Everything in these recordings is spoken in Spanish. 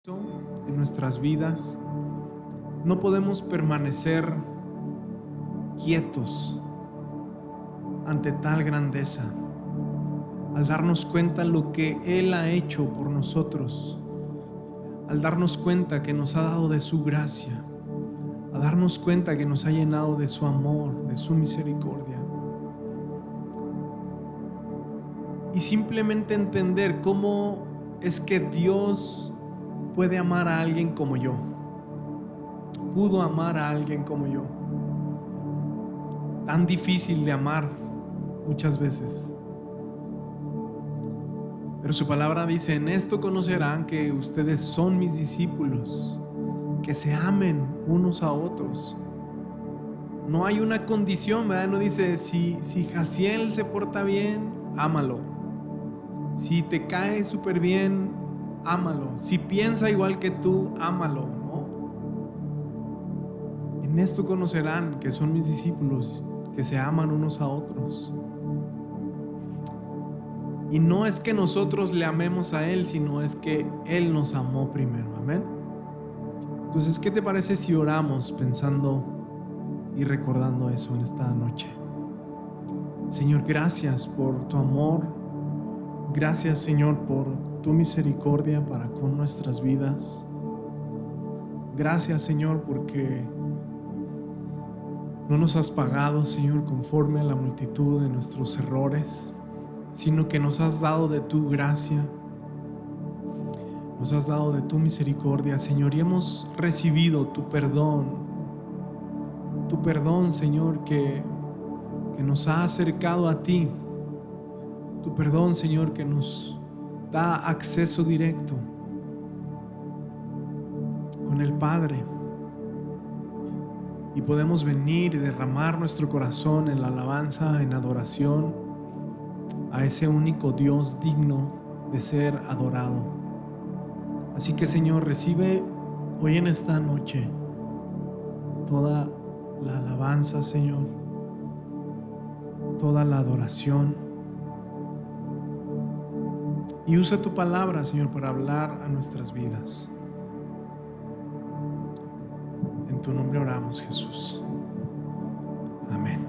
en nuestras vidas, no podemos permanecer quietos ante tal grandeza. Al darnos cuenta lo que Él ha hecho por nosotros, al darnos cuenta que nos ha dado de su gracia, a darnos cuenta que nos ha llenado de su amor, de su misericordia, y simplemente entender cómo es que Dios puede amar a alguien como yo, pudo amar a alguien como yo, tan difícil de amar muchas veces. Pero su palabra dice: en esto conocerán que ustedes son mis discípulos, que se amen unos a otros. No hay una condición, ¿verdad? No dice si Jaciel se porta bien, ámalo. Si te cae súper bien, ámalo. Si piensa igual que tú, ámalo, ¿no? En esto conocerán que son mis discípulos, que se aman unos a otros. Y no es que nosotros le amemos a Él, sino es que Él nos amó primero. Amén. Entonces, ¿qué te parece si oramos pensando y recordando eso en esta noche? Señor, gracias por tu amor. Gracias, Señor, por tu misericordia para con nuestras vidas. Gracias, Señor, porque no nos has pagado, Señor, conforme a la multitud de nuestros errores, sino que nos has dado de tu gracia, nos has dado de tu misericordia, Señor, y hemos recibido tu perdón, Señor, que nos ha acercado a ti, tu perdón, Señor, que nos da acceso directo con el Padre, y podemos venir y derramar nuestro corazón en la alabanza, en adoración a ese único Dios digno de ser adorado. Así que, Señor, recibe hoy en esta noche toda la alabanza, Señor, toda la adoración, y usa tu palabra, Señor, para hablar a nuestras vidas. En tu nombre oramos, Jesús. Amén.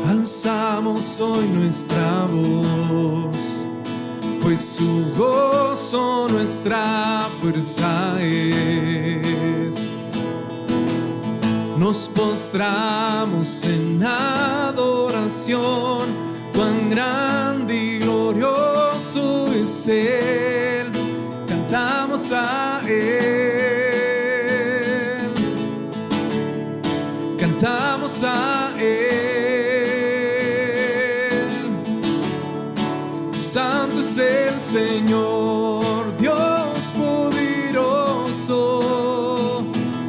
Alzamos hoy nuestra voz, pues su gozo nuestra fuerza es. Nos postramos en adoración, cuán grande y glorioso es Él. Cantamos a Él, cantamos a Él. Santo es el Señor, Dios poderoso,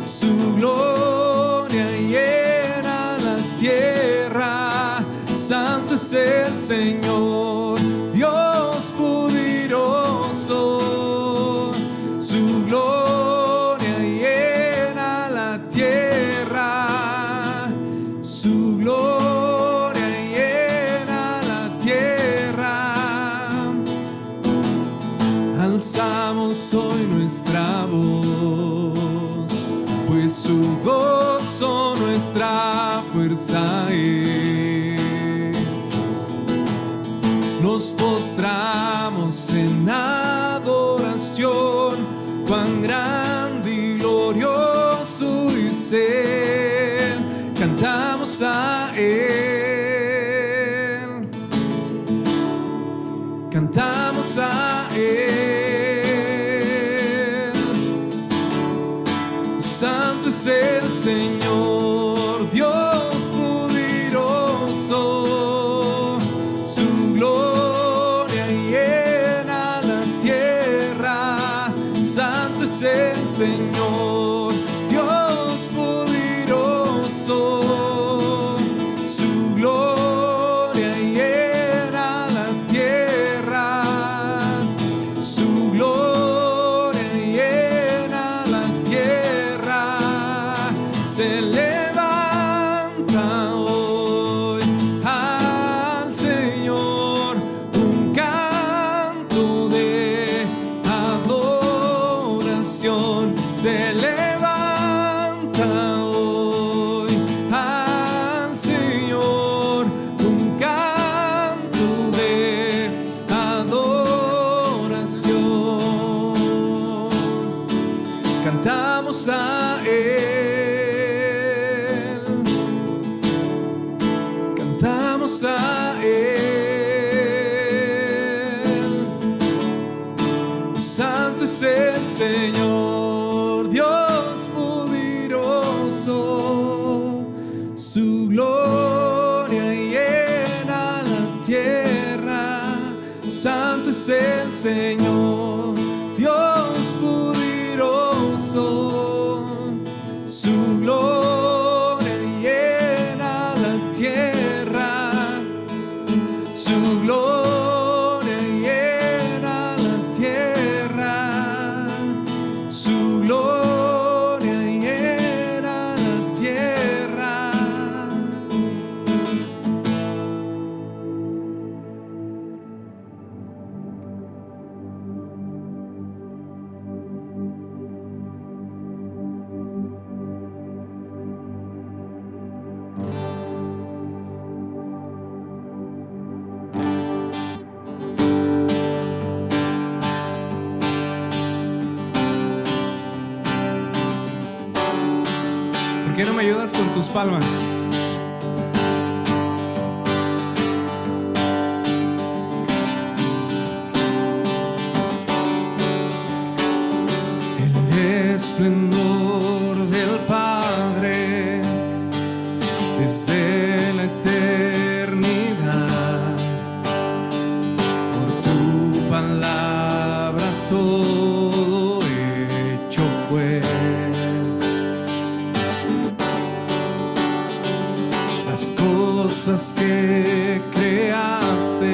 su gloria llena la tierra. Santo es el Señor, Dios poderoso, su gloria llena la tierra, su gloria llena la tierra. Alzamos hoy nuestra voz, pues su gozo nuestra fuerza es. Nos postramos en adoración, cuán grande y glorioso es Él. Cantamos a Él, cantamos a Él. Santo es el Señor, Dios poderoso, su gloria llena la tierra. Santo es el Señor, Dios poderoso, su gloria llena la tierra, su gloria hoy al Señor un canto de adoración. Se levanta hoy al Señor un canto de adoración. Cantamos a Él, cantamos a Él. Santo es el Señor, Dios poderoso, su gloria llena la tierra. Santo es el Señor, Dios poderoso, su gloria llena la tierra, su gloria llena la tierra, su gloria llena la tierra. ¿Por qué no me ayudas con tus palmas? El esplendor del Padre desde la eternidad, por tu palabra todo hecho fue. Las cosas que creaste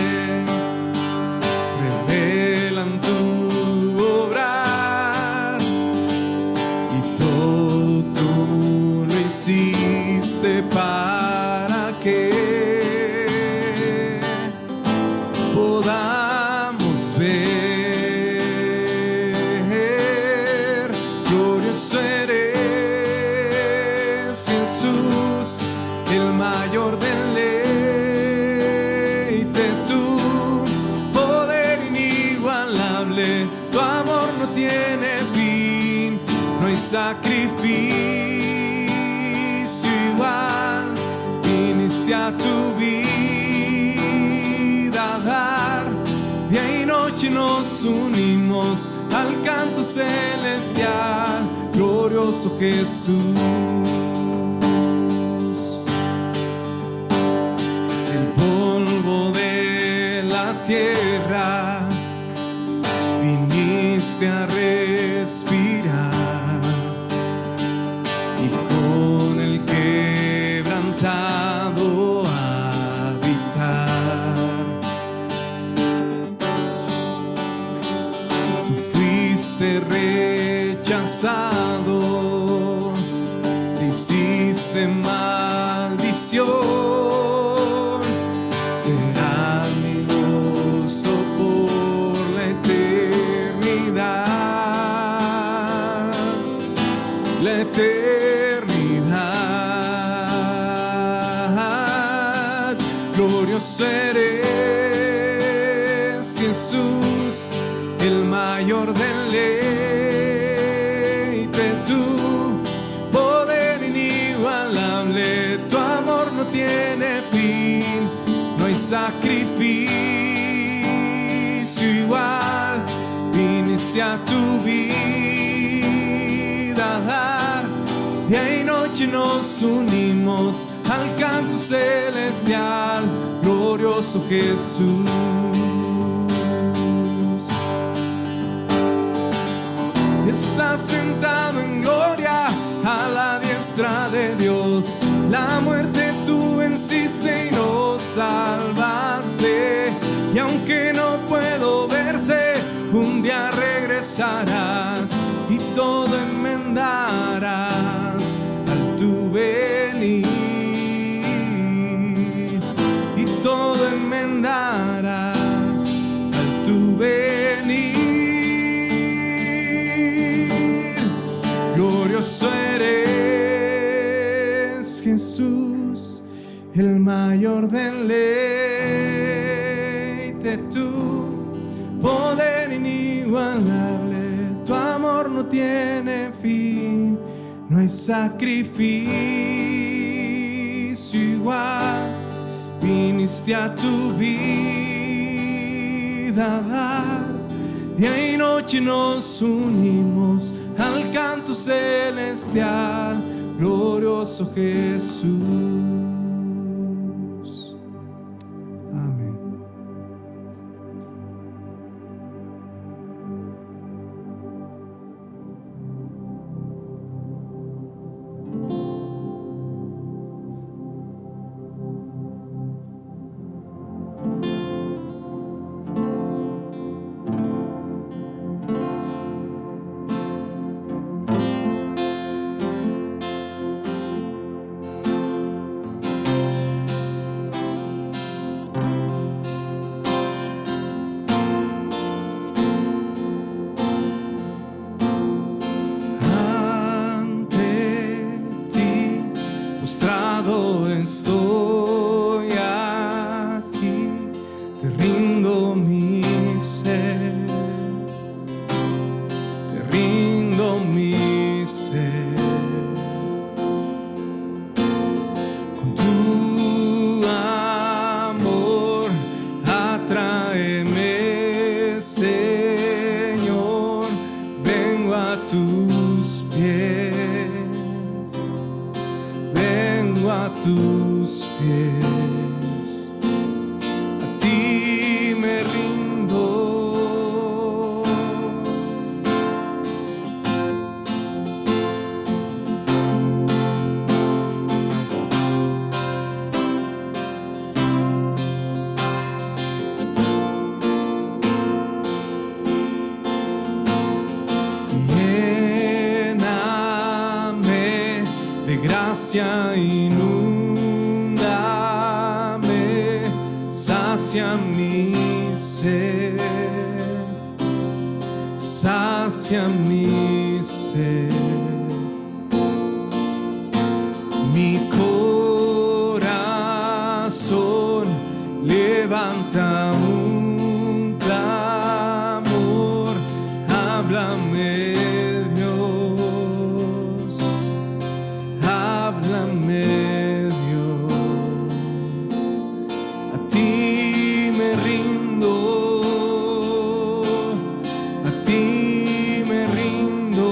revelan tu obrar, y todo tú lo hiciste para que podamos ver. Glorioso eres, Jesús, el mayor deleite, tu poder inigualable, tu amor no tiene fin, no hay sacrificio igual. Viniste a tu vida a dar, día y noche nos unimos al canto celestial. Glorioso Jesús, tierra viniste a respirar, y con el quebrantado habitar. Tú fuiste rechazado, te hiciste maldición, será mi gozo por la eternidad, la eternidad. Glorioso eres, Jesús, el mayor deleite, tu poder inigualable, tu amor no tiene fin, no hay sacrificio igual. Viniste a tu vida a dar, día y noche nos unimos al canto celestial. Glorioso Jesús, estás sentado en gloria a la diestra de Dios. La muerte tú venciste y nos salvaste, y aunque no puedo verte, un día regresarás y todo enmendarás al tu venir. Jesús, el mayor deleite, tu poder inigualable, tu amor no tiene fin, no hay sacrificio igual, viniste a tu vida a dar, día y noche nos unimos al canto celestial, glorioso Jesús. Amén. Estoy aquí, te rindo mi ser, te rindo mi ser. Con tu amor atráeme, Señor, vengo a tus pies, vengo a tus pies, a ti me rindo. Lléname de gracia inúndame, sacia mi ser, sacia mi ser. Mi corazón levanta un clamor, háblame Dios, háblame Dios, a ti me rindo, a ti me rindo,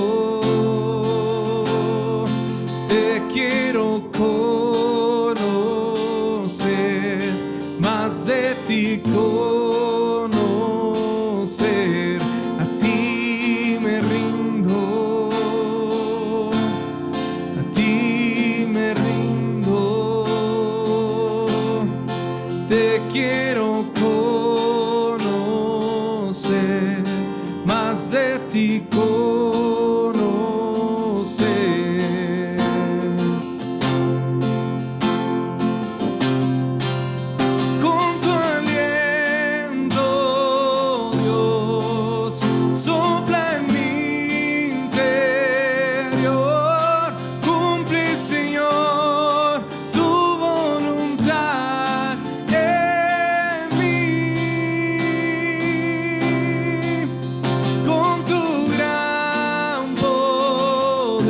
te quiero conocer, más de ti conocer, a ti me rindo, a ti me rindo, te quiero conocer, más de ti conocer. Con tu aliento, Dios, sopla en mi interior, cumple, Señor, tu voluntad en mí. Con tu gran poder,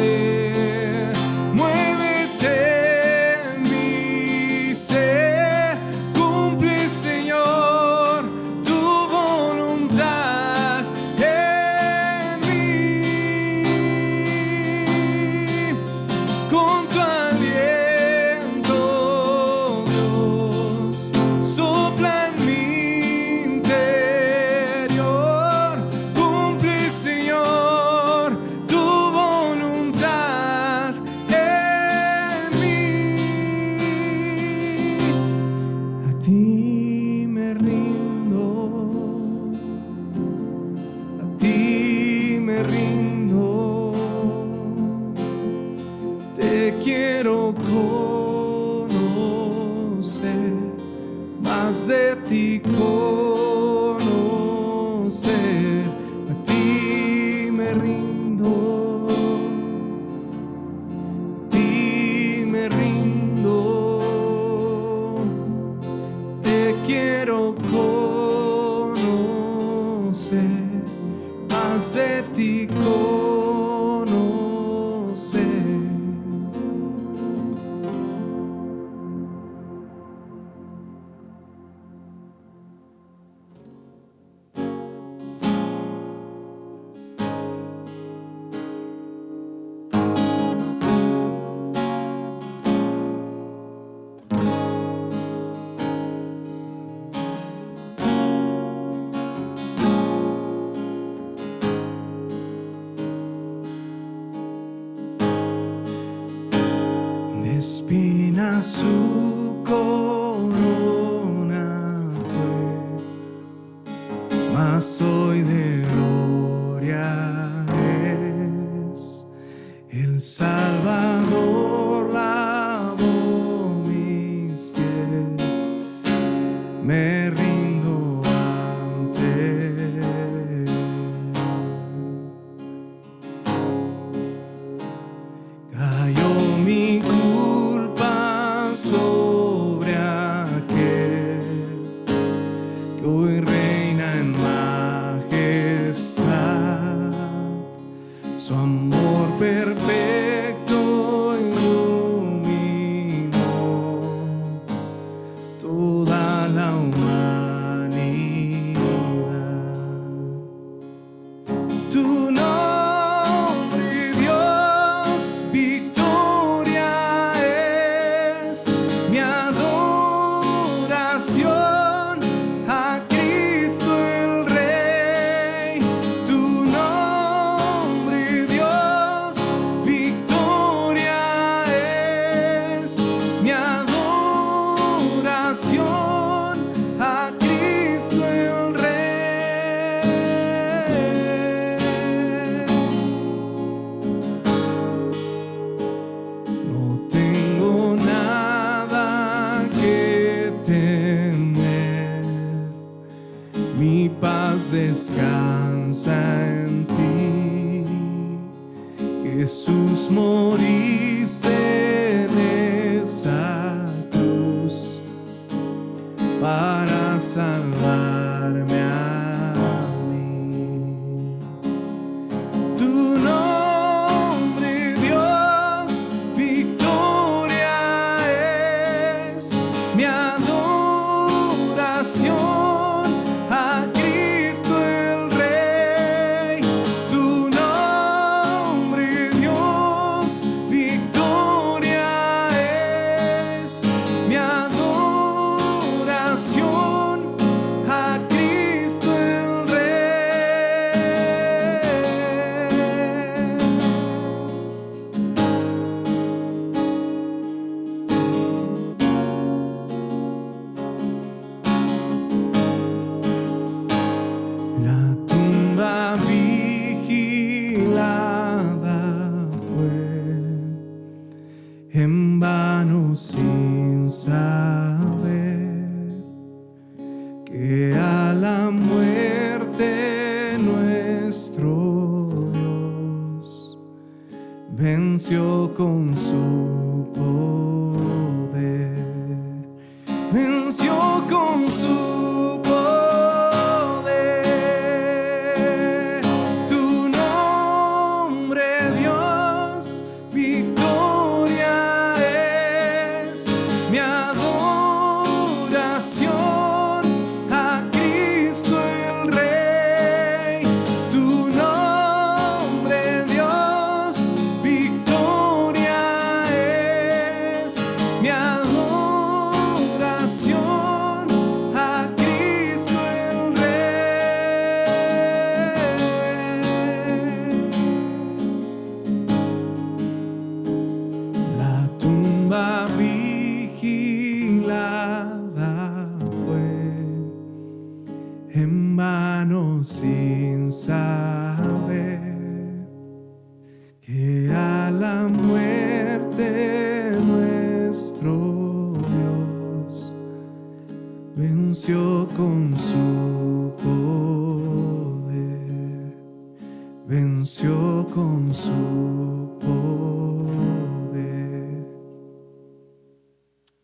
muévete en mi ser, cumple, Señor, tu voluntad en mí. Con tu aliento, Dios, sopla en mi interior, cumple, Señor, tu voluntad en mí. A ti me rindo, a ti me rindo, te quiero conocer, más de ti conocer, a ti me rindo, a ti me rindo. reina su corona fue, mas hoy de gloria es. El Salvador lavó mis pies, me rindo ante él. Cayó mi culpa sobre aquel que hoy reina en majestad. Su amor perfecto iluminó toda la humanidad. Tu nombre, Dios, victoria es mi adoración a Cristo el Rey. Tu nombre, Dios, victoria es mi adoración a Cristo el Rey. No tengo nada que temer, mi paz descansa en ti. Jesús, moriste en esa cruz para salvarme a mí. Tu nombre, Dios, victoria es mi adoración a Cristo el Rey. Tu nombre, Dios, victoria es mi adoración a Cristo el Rey. La tumba vigilada fue, en vano sin saber que a la muerte nuestro Dios venció con su poder, venció con su poder. Tu nombre, Dios, victoria es mi adoración a Cristo el Rey. Tu nombre, Dios, victoria es mi adoración a Cristo el Rey. La tumba vigilada fue, en vano sin saber que a la muerte nuestro Dios venció con su poder, venció con su poder.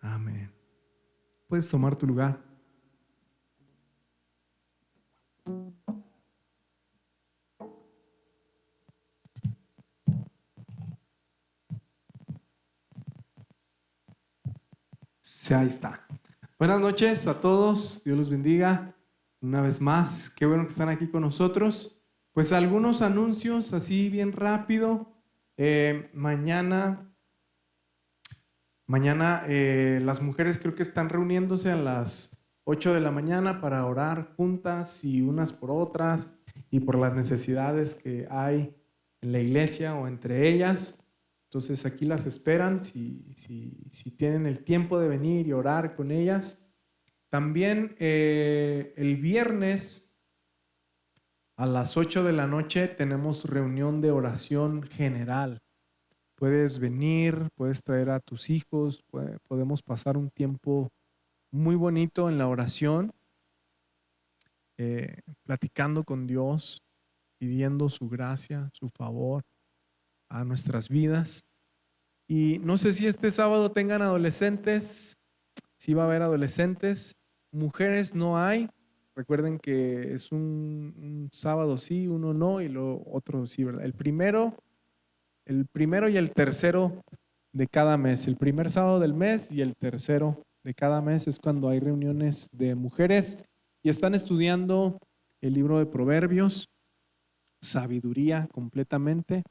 Amén. Puedes tomar tu lugar. Sí, ahí está. Buenas noches a todos, Dios los bendiga una vez más. Qué bueno que están aquí con nosotros. Pues algunos anuncios así bien rápido. Mañana las mujeres creo que están reuniéndose a las 8 de la mañana para orar juntas y unas por otras y por las necesidades que hay en la iglesia o entre ellas. Entonces aquí las esperan si tienen el tiempo de venir y orar con ellas. También el viernes a las 8 de la noche tenemos reunión de oración general. Puedes venir, puedes traer a tus hijos, podemos pasar un tiempo muy bonito en la oración, platicando con Dios, pidiendo su gracia, su favor a nuestras vidas. Y no sé si este sábado tengan adolescentes, si va a haber adolescentes, mujeres no hay. Recuerden que es un sábado sí, uno no y lo otro sí, ¿verdad? El primero y el tercero de cada mes. El primer sábado del mes y el tercero de cada mes es cuando hay reuniones de mujeres y están estudiando el libro de Proverbios, sabiduría completamente.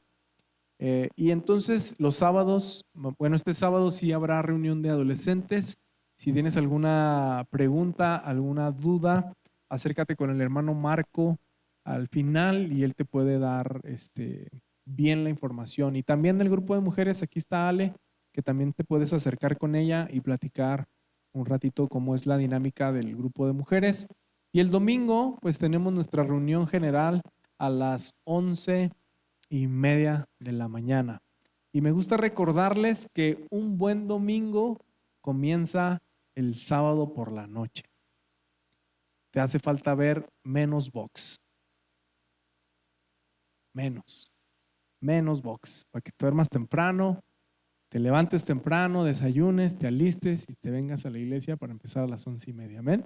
Y entonces los sábados, bueno, este sábado sí habrá reunión de adolescentes. Si tienes alguna pregunta, alguna duda, acércate con el hermano Marco al final y él te puede dar bien la información. Y también del grupo de mujeres, aquí está Ale, que también te puedes acercar con ella y platicar un ratito cómo es la dinámica del grupo de mujeres. Y el domingo, pues tenemos nuestra reunión general a las 11:30 de la mañana. Y me gusta recordarles que un buen domingo comienza el sábado por la noche. Te hace falta ver menos box. Menos box. Para que te duermas temprano, te levantes temprano, desayunes, te alistes y te vengas a la iglesia para empezar a las 11:30. Amén.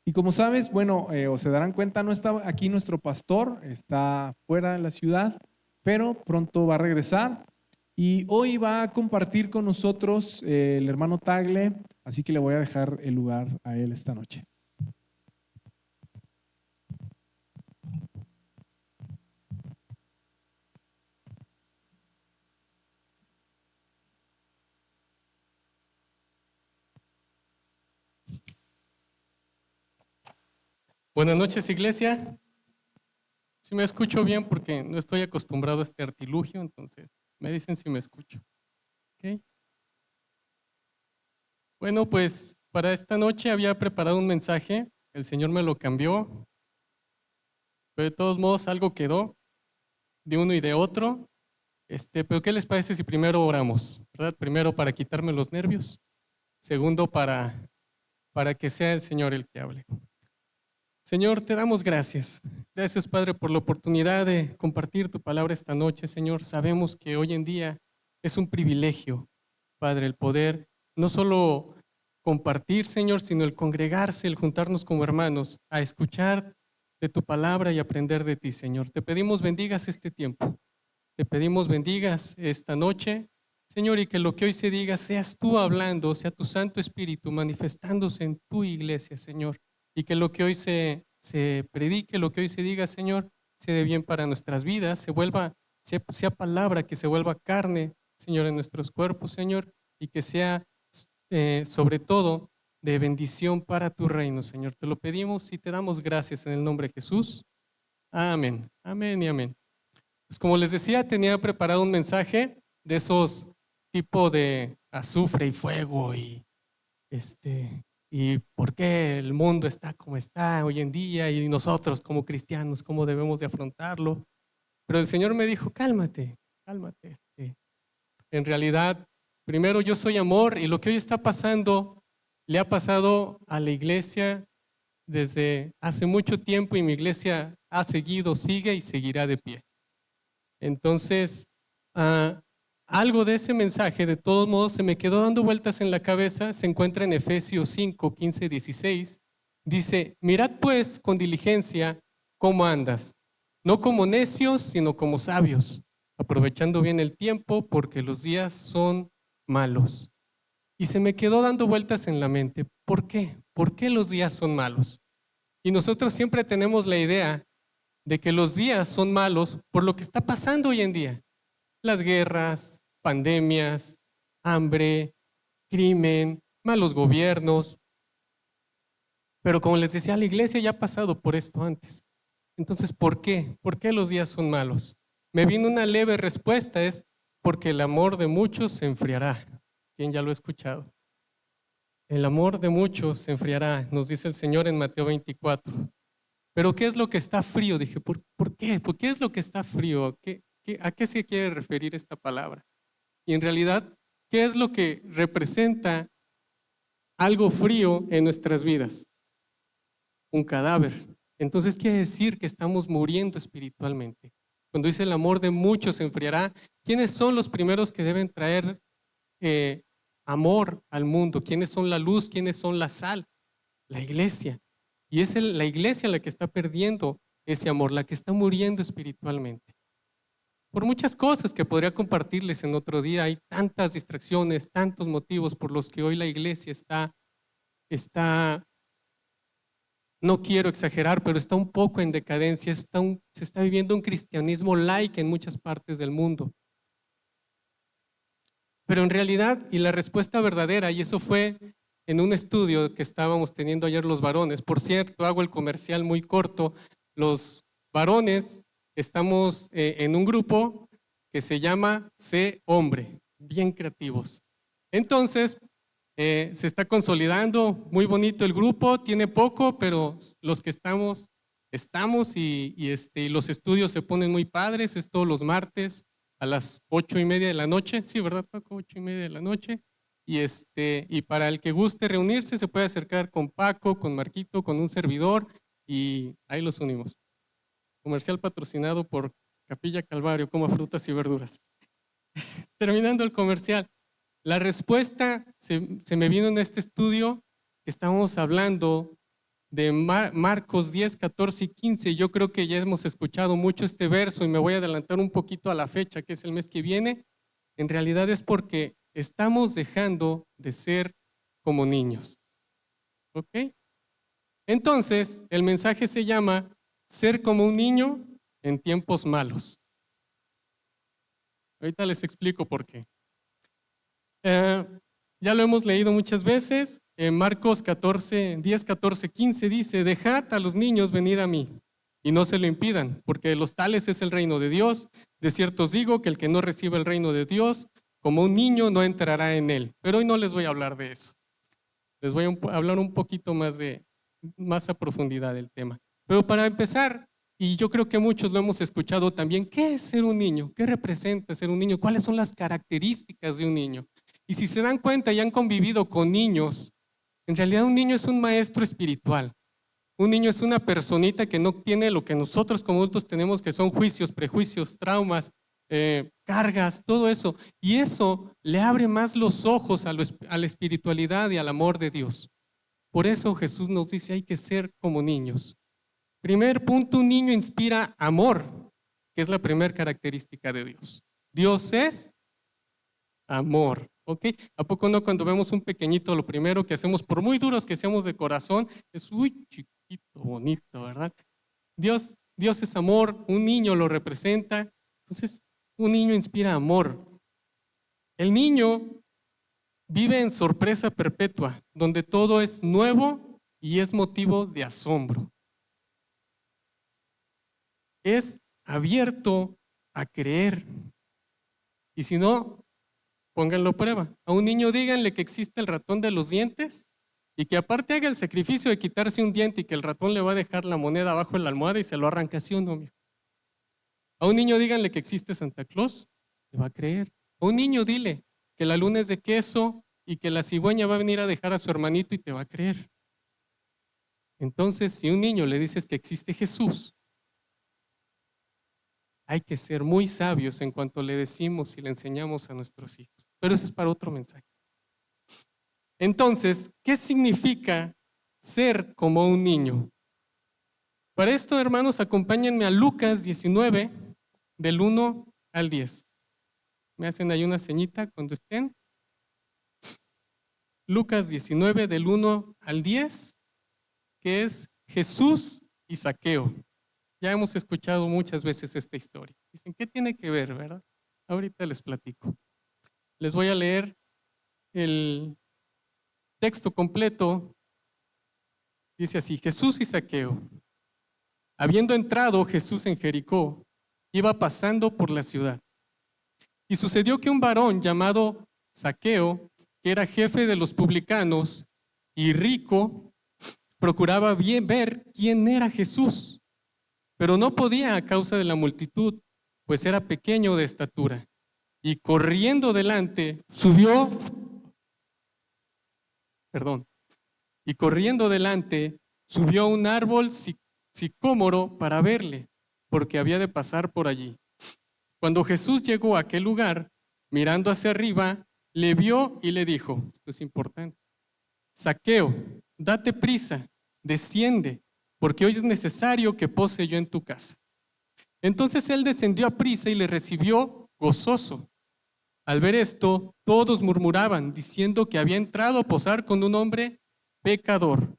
Y como sabes, bueno, o se darán cuenta, no está aquí nuestro pastor, está fuera de la ciudad, pero pronto va a regresar y hoy va a compartir con nosotros el hermano Tagle, así que le voy a dejar el lugar a él esta noche. Buenas noches, iglesia. Si me escucho bien porque no estoy acostumbrado a este artilugio, entonces me dicen si me escucho. ¿Okay? Bueno, pues para esta noche había preparado un mensaje, el Señor me lo cambió, pero de todos modos algo quedó de uno y de otro. Pero ¿qué les parece si primero oramos? ¿Verdad? Primero para quitarme los nervios, segundo para que sea el Señor el que hable. Señor, te damos gracias. Gracias, Padre, por la oportunidad de compartir tu palabra esta noche, Señor. Sabemos que hoy en día es un privilegio, Padre, el poder no solo compartir, Señor, sino el congregarse, el juntarnos como hermanos, a escuchar de tu palabra y aprender de ti, Señor. Te pedimos bendigas este tiempo. Te pedimos bendigas esta noche, Señor, y que lo que hoy se diga seas tú hablando, sea tu Santo Espíritu manifestándose en tu iglesia, Señor. Y que lo que hoy se predique, lo que hoy se diga, Señor, se dé bien para nuestras vidas, sea palabra que se vuelva carne, Señor, en nuestros cuerpos, Señor, y que sea sobre todo de bendición para tu reino, Señor. Te lo pedimos y te damos gracias en el nombre de Jesús. Amén, amén y amén. Pues como les decía, tenía preparado un mensaje de esos tipo de azufre y fuego y por qué el mundo está como está hoy en día y nosotros como cristianos, cómo debemos de afrontarlo. Pero el Señor me dijo, cálmate. En realidad, primero yo soy amor y lo que hoy está pasando le ha pasado a la iglesia desde hace mucho tiempo y mi iglesia ha seguido, sigue y seguirá de pie. Entonces, algo de ese mensaje, de todos modos, se me quedó dando vueltas en la cabeza. Se encuentra en Efesios 5, 15, 16. Dice, mirad pues con diligencia cómo andas, no como necios, sino como sabios, aprovechando bien el tiempo, porque los días son malos. Y se me quedó dando vueltas en la mente, ¿por qué? ¿Por qué los días son malos? Y nosotros siempre tenemos la idea de que los días son malos por lo que está pasando hoy en día. Las guerras, pandemias, hambre, crimen, malos gobiernos. Pero como les decía, la iglesia ya ha pasado por esto antes. Entonces, ¿por qué? ¿Por qué los días son malos? Me vino una leve respuesta, es porque el amor de muchos se enfriará. ¿Quién ya lo ha escuchado? El amor de muchos se enfriará, nos dice el Señor en Mateo 24. Pero ¿qué es lo que está frío? Dije, ¿por qué? ¿Por qué es lo que está frío? ¿A qué se quiere referir esta palabra? Y en realidad, ¿qué es lo que representa algo frío en nuestras vidas? Un cadáver. Entonces quiere decir que estamos muriendo espiritualmente. Cuando dice el amor de muchos se enfriará, ¿quiénes son los primeros que deben traer amor al mundo? ¿Quiénes son la luz? ¿Quiénes son la sal? La iglesia. Y es la iglesia la que está perdiendo ese amor, la que está muriendo espiritualmente. Por muchas cosas que podría compartirles en otro día, hay tantas distracciones, tantos motivos por los que hoy la iglesia está, no quiero exagerar, pero está un poco en decadencia, se está viviendo un cristianismo light en muchas partes del mundo. Pero en realidad, y la respuesta verdadera, y eso fue en un estudio que estábamos teniendo ayer los varones, por cierto, hago el comercial muy corto, los varones estamos en un grupo que se llama Sé Hombre, bien creativos. Entonces, se está consolidando, muy bonito el grupo, tiene poco, pero los que estamos y los estudios se ponen muy padres, es todos los martes a las 8:30 de la noche, sí, ¿verdad, Paco? 8:30 de la noche. Y para el que guste reunirse, se puede acercar con Paco, con Marquito, con un servidor, y ahí los unimos. Comercial patrocinado por Capilla Calvario, como frutas y verduras. Terminando el comercial, la respuesta se me vino en este estudio que estábamos hablando de Marcos 10, 14 y 15. Yo creo que ya hemos escuchado mucho este verso y me voy a adelantar un poquito a la fecha, que es el mes que viene. En realidad es porque estamos dejando de ser como niños. ¿Ok? Entonces, el mensaje se llama ser como un niño en tiempos malos. Ahorita les explico por qué. Ya lo hemos leído muchas veces. En Marcos 10, 14, 15 dice, dejad a los niños venir a mí y no se lo impidan, porque de los tales es el reino de Dios. De cierto os digo que el que no recibe el reino de Dios, como un niño, no entrará en él. Pero hoy no les voy a hablar de eso. Les voy a hablar un poquito más a profundidad del tema. Pero para empezar, y yo creo que muchos lo hemos escuchado también, ¿qué es ser un niño? ¿Qué representa ser un niño? ¿Cuáles son las características de un niño? Y si se dan cuenta y han convivido con niños, en realidad un niño es un maestro espiritual. Un niño es una personita que no tiene lo que nosotros como adultos tenemos, que son juicios, prejuicios, traumas, cargas, todo eso. Y eso le abre más los ojos a la espiritualidad y al amor de Dios. Por eso Jesús nos dice, hay que ser como niños. Primer punto, un niño inspira amor, que es la primera característica de Dios. Dios es amor. ¿Ok? ¿A poco no cuando vemos un pequeñito, lo primero que hacemos, por muy duros que seamos de corazón, es uy, chiquito, bonito, ¿verdad? Dios es amor, un niño lo representa, entonces un niño inspira amor. El niño vive en sorpresa perpetua, donde todo es nuevo y es motivo de asombro. Es abierto a creer. Y si no, pónganlo a prueba. A un niño díganle que existe el ratón de los dientes y que aparte haga el sacrificio de quitarse un diente y que el ratón le va a dejar la moneda abajo en la almohada y se lo arranca así o no, mijo. A un niño díganle que existe Santa Claus, le va a creer. A un niño dile que la luna es de queso y que la cigüeña va a venir a dejar a su hermanito y te va a creer. Entonces, si a un niño le dices que existe Jesús, hay que ser muy sabios en cuanto le decimos y le enseñamos a nuestros hijos. Pero eso es para otro mensaje. Entonces, ¿qué significa ser como un niño? Para esto, hermanos, acompáñenme a Lucas 19, del 1 al 10. Me hacen ahí una ceñita cuando estén. Lucas 19, del 1 al 10, que es Jesús y Zaqueo. Ya hemos escuchado muchas veces esta historia. Dicen, ¿qué tiene que ver, verdad? Ahorita les platico. Les voy a leer el texto completo. Dice así, Jesús y Zaqueo. Habiendo entrado Jesús en Jericó, iba pasando por la ciudad. Y sucedió que un varón llamado Zaqueo, que era jefe de los publicanos y rico, procuraba bien ver quién era Jesús, pero no podía a causa de la multitud, pues era pequeño de estatura. Y corriendo delante, y corriendo delante, subió a un árbol sicómoro para verle, porque había de pasar por allí. Cuando Jesús llegó a aquel lugar, mirando hacia arriba, le vio y le dijo, esto es importante, Zaqueo, date prisa, desciende, porque hoy es necesario que pose yo en tu casa. Entonces él descendió a prisa y le recibió gozoso. Al ver esto, todos murmuraban, diciendo que había entrado a posar con un hombre pecador.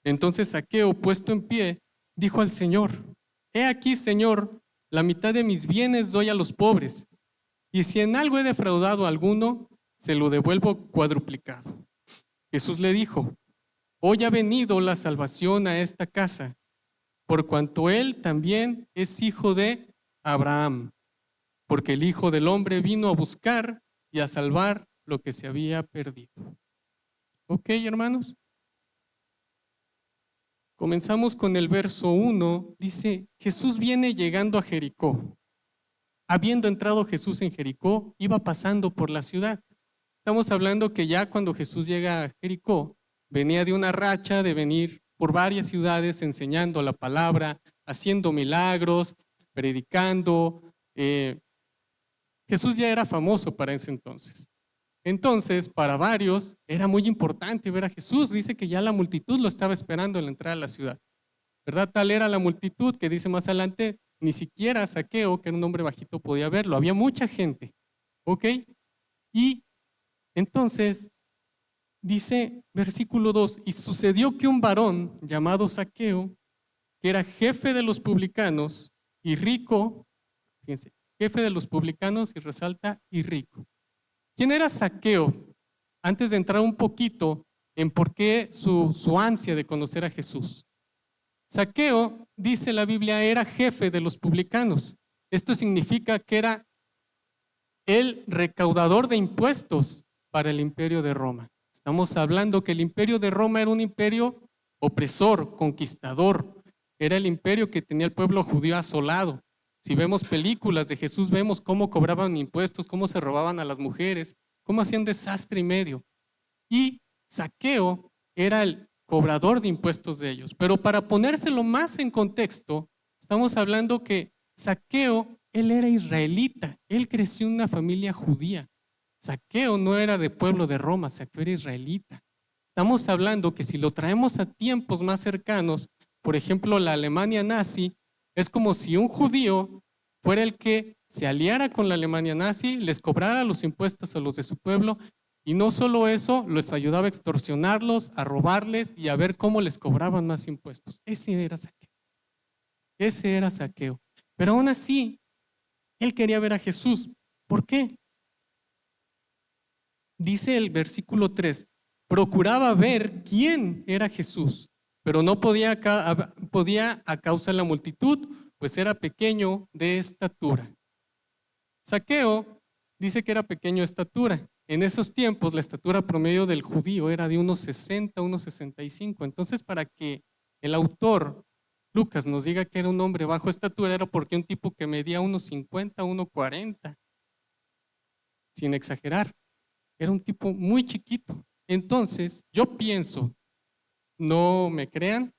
Entonces Zaqueo, puesto en pie, dijo al Señor, he aquí, Señor, la mitad de mis bienes doy a los pobres, y si en algo he defraudado a alguno, se lo devuelvo cuadruplicado. Jesús le dijo, hoy ha venido la salvación a esta casa, por cuanto él también es hijo de Abraham, porque el Hijo del Hombre vino a buscar y a salvar lo que se había perdido. ¿Ok, hermanos? Comenzamos con el verso 1, dice, Jesús viene llegando a Jericó. Habiendo entrado Jesús en Jericó, iba pasando por la ciudad. Estamos hablando que ya cuando Jesús llega a Jericó, venía de una racha de venir por varias ciudades enseñando la palabra, haciendo milagros, predicando. Jesús ya era famoso para ese entonces. Entonces, para varios era muy importante ver a Jesús. Dice que ya la multitud lo estaba esperando en la entrada a la ciudad. ¿Verdad? Tal era la multitud que dice más adelante, ni siquiera Zaqueo, que era un hombre bajito, podía verlo. Había mucha gente. ¿Ok? Y entonces, dice versículo 2, y sucedió que un varón llamado Zaqueo, que era jefe de los publicanos y rico, fíjense, jefe de los publicanos y resalta y rico. ¿Quién era Zaqueo? Antes de entrar un poquito en por qué su ansia de conocer a Jesús. Zaqueo, dice la Biblia, era jefe de los publicanos. Esto significa que era el recaudador de impuestos para el imperio de Roma. Estamos hablando que el imperio de Roma era un imperio opresor, conquistador. Era el imperio que tenía el pueblo judío asolado. Si vemos películas de Jesús, vemos cómo cobraban impuestos, cómo se robaban a las mujeres, cómo hacían desastre y medio. Y Zaqueo era el cobrador de impuestos de ellos. Pero para ponérselo más en contexto, estamos hablando que Zaqueo, él era israelita, él creció en una familia judía. Zaqueo no era de pueblo de Roma, Zaqueo era israelita. Estamos hablando que si lo traemos a tiempos más cercanos, por ejemplo, la Alemania nazi, es como si un judío fuera el que se aliara con la Alemania nazi, les cobrara los impuestos a los de su pueblo, y no solo eso, les ayudaba a extorsionarlos, a robarles y a ver cómo les cobraban más impuestos. Ese era Zaqueo. Ese era Zaqueo. Pero aún así, él quería ver a Jesús. ¿Por qué? Dice el versículo 3, procuraba ver quién era Jesús, pero no podía a causa de la multitud, pues era pequeño de estatura. Zaqueo dice que era pequeño de estatura. En esos tiempos la estatura promedio del judío era de unos 60, unos 65. Entonces, para que el autor Lucas nos diga que era un hombre bajo estatura, era porque un tipo que medía unos 50, unos 40, sin exagerar. Era un tipo muy chiquito. Entonces, yo pienso, no me crean,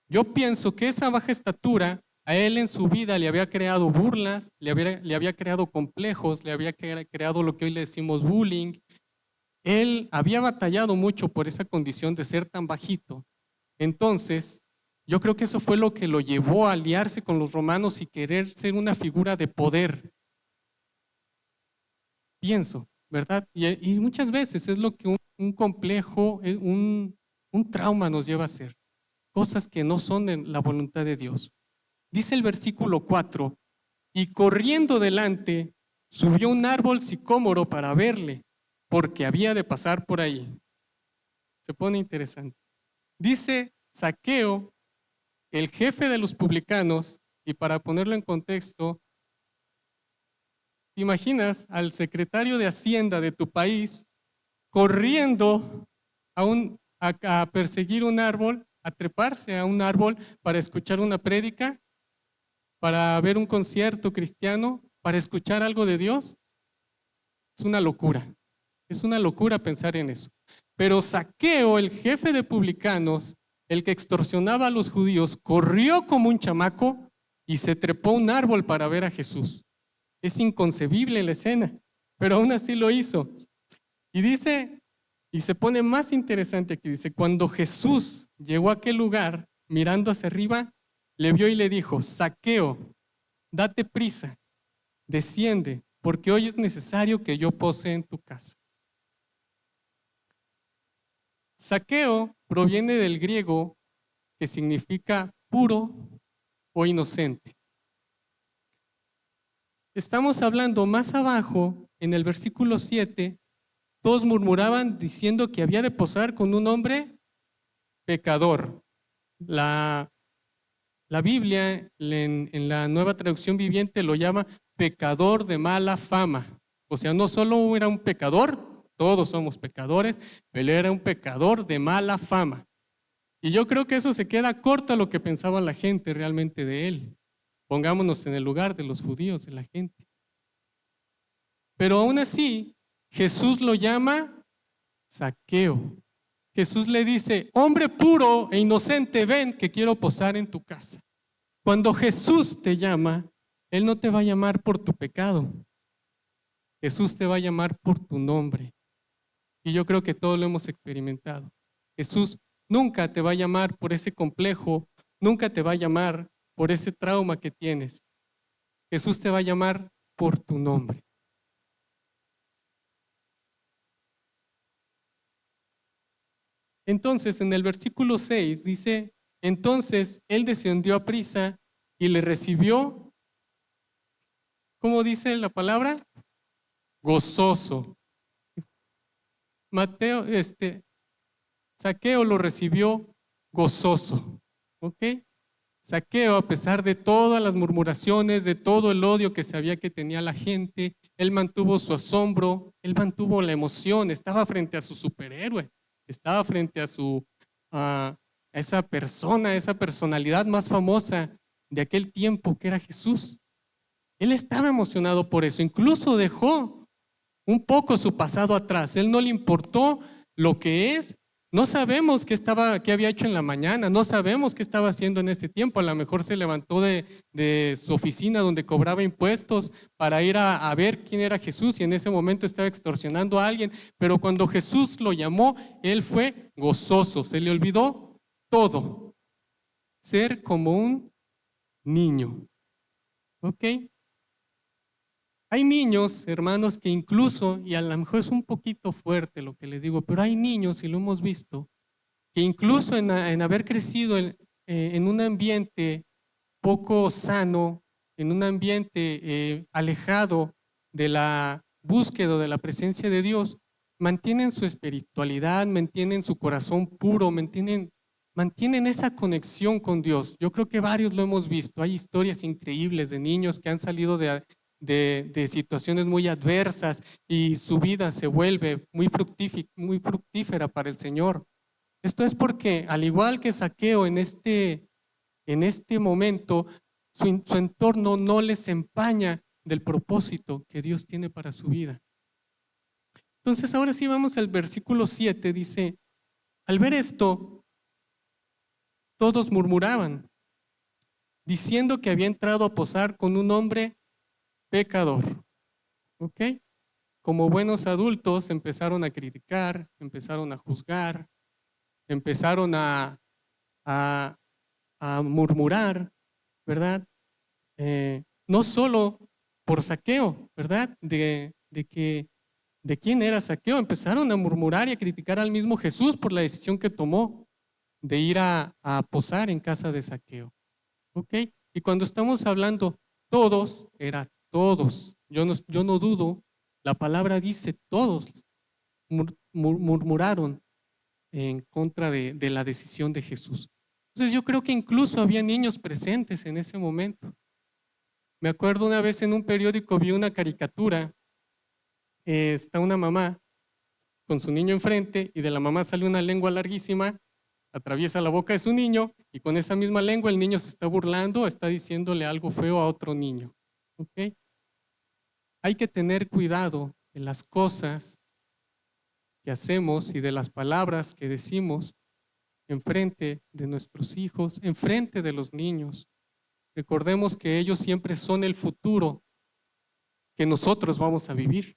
yo pienso que esa baja estatura a él en su vida le había creado burlas, le había creado complejos, le había creado lo que hoy le decimos bullying. Él había batallado mucho por esa condición de ser tan bajito. Entonces, yo creo que eso fue lo que lo llevó a aliarse con los romanos y querer ser una figura de poder. Pienso, ¿verdad? Y muchas veces es lo que un complejo, un trauma nos lleva a hacer. Cosas que no son en la voluntad de Dios. Dice el versículo 4, y corriendo delante, subió un árbol sicómoro para verle, porque había de pasar por ahí. Se pone interesante. Dice Zaqueo, el jefe de los publicanos, y para ponerlo en contexto, ¿Te imaginas al secretario de Hacienda de tu país corriendo a perseguir un árbol, a treparse a un árbol para escuchar una prédica, para ver un concierto cristiano, para escuchar algo de Dios? Es una locura. Es una locura pensar en eso. Pero Zaqueo, el jefe de publicanos, el que extorsionaba a los judíos, corrió como un chamaco y se trepó a un árbol para ver a Jesús. Es inconcebible la escena, pero aún así lo hizo. Y dice, y se pone más interesante aquí, dice, cuando Jesús llegó a aquel lugar, mirando hacia arriba, le vio y le dijo, Zaqueo, date prisa, desciende, porque hoy es necesario que yo pose en tu casa. Zaqueo proviene del griego que significa puro o inocente. Estamos hablando más abajo, en el versículo 7, todos murmuraban diciendo que había de posar con un hombre pecador. La Biblia en la Nueva Traducción Viviente lo llama pecador de mala fama. O sea, no solo era un pecador, todos somos pecadores, pero era un pecador de mala fama. Y yo creo que eso se queda corto a lo que pensaba la gente realmente de él. Pongámonos en el lugar de los judíos, de la gente. Pero aún así, Jesús lo llama Zaqueo. Jesús le dice, hombre puro e inocente, ven que quiero posar en tu casa. Cuando Jesús te llama, Él no te va a llamar por tu pecado. Jesús te va a llamar por tu nombre. Y yo creo que todos lo hemos experimentado. Jesús nunca te va a llamar por ese complejo, nunca te va a llamar por ese trauma que tienes. Jesús te va a llamar por tu nombre. Entonces, en el versículo 6 dice, entonces él descendió a prisa y le recibió, ¿cómo dice la palabra? Gozoso. Zaqueo lo recibió gozoso, ¿ok? Zaqueo, a pesar de todas las murmuraciones, de todo el odio que sabía que tenía la gente, él mantuvo su asombro, él mantuvo la emoción, estaba frente a su superhéroe, estaba frente a esa persona, esa personalidad más famosa de aquel tiempo que era Jesús. Él estaba emocionado por eso, incluso dejó un poco su pasado atrás, él no le importó lo que es. No sabemos qué había hecho en la mañana, no sabemos qué estaba haciendo en ese tiempo. A lo mejor se levantó de su oficina donde cobraba impuestos para ir a ver quién era Jesús y en ese momento estaba extorsionando a alguien. Pero cuando Jesús lo llamó, él fue gozoso, se le olvidó todo. Ser como un niño. ¿Ok? Hay niños, hermanos, que incluso, y a lo mejor es un poquito fuerte lo que les digo, pero hay niños, y lo hemos visto, que incluso en haber crecido en un ambiente poco sano, en un ambiente alejado de la búsqueda de la presencia de Dios, mantienen su espiritualidad, mantienen su corazón puro, mantienen esa conexión con Dios. Yo creo que varios lo hemos visto. Hay historias increíbles de niños que han salido de situaciones muy adversas y su vida se vuelve muy fructífera para el Señor. Esto es porque, al igual que Zaqueo en este momento, su entorno no les empaña del propósito que Dios tiene para su vida. Entonces, ahora sí vamos al versículo 7, dice, al ver esto, todos murmuraban, diciendo que había entrado a posar con un hombre pecador. ¿Ok? Como buenos adultos empezaron a criticar, empezaron a juzgar, empezaron a murmurar, ¿verdad? No solo por Zaqueo, ¿verdad? De quién era Zaqueo, empezaron a murmurar y a criticar al mismo Jesús por la decisión que tomó de ir a posar en casa de Zaqueo. ¿Ok? Y cuando estamos hablando todos, era todos. Yo no dudo, la palabra dice todos murmuraron en contra de la decisión de Jesús. Entonces yo creo que incluso había niños presentes en ese momento. Me acuerdo una vez en un periódico vi una caricatura, está una mamá con su niño enfrente y de la mamá sale una lengua larguísima, atraviesa la boca de su niño y con esa misma lengua el niño se está burlando, está diciéndole algo feo a otro niño. ¿Ok? Hay que tener cuidado de las cosas que hacemos y de las palabras que decimos enfrente de nuestros hijos, enfrente de los niños. Recordemos que ellos siempre son el futuro que nosotros vamos a vivir.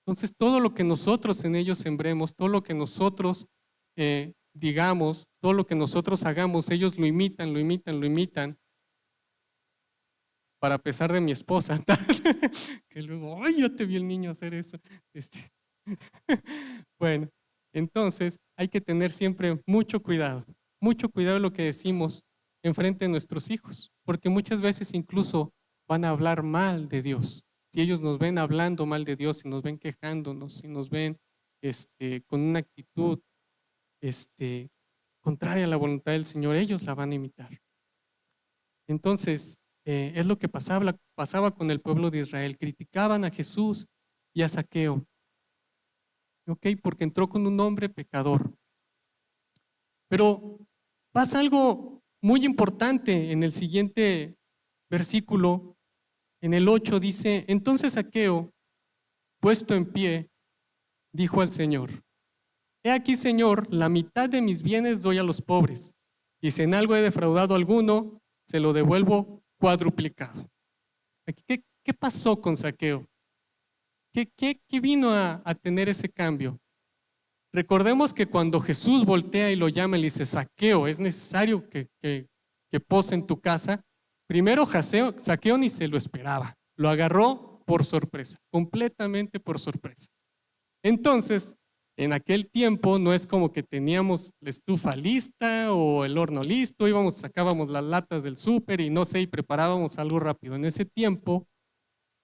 Entonces, todo lo que nosotros en ellos sembremos, todo lo que nosotros digamos, todo lo que nosotros hagamos, ellos lo imitan, lo imitan, lo imitan. Para pesar de mi esposa, que luego, ay, ya te vi el niño hacer eso. Bueno, entonces hay que tener siempre mucho cuidado en lo que decimos enfrente de nuestros hijos, porque muchas veces incluso van a hablar mal de Dios. Si ellos nos ven hablando mal de Dios, si nos ven quejándonos, si nos ven con una actitud contraria a la voluntad del Señor, ellos la van a imitar. Entonces, es lo que pasaba con el pueblo de Israel. Criticaban a Jesús y a Zaqueo, ¿ok? Porque entró con un hombre pecador. Pero pasa algo muy importante en el siguiente versículo. En el 8 dice, entonces Zaqueo, puesto en pie, dijo al Señor, he aquí, Señor, la mitad de mis bienes doy a los pobres, y si en algo he defraudado a alguno, se lo devuelvo cuadruplicado. ¿Qué pasó con Zaqueo? ¿Qué vino a tener ese cambio? Recordemos que cuando Jesús voltea y lo llama y le dice, Zaqueo, es necesario que pose en tu casa. Primero Zaqueo ni se lo esperaba, lo agarró por sorpresa, completamente por sorpresa. Entonces, en aquel tiempo no es como que teníamos la estufa lista o el horno listo, sacábamos las latas del súper y no sé, y preparábamos algo rápido. En ese tiempo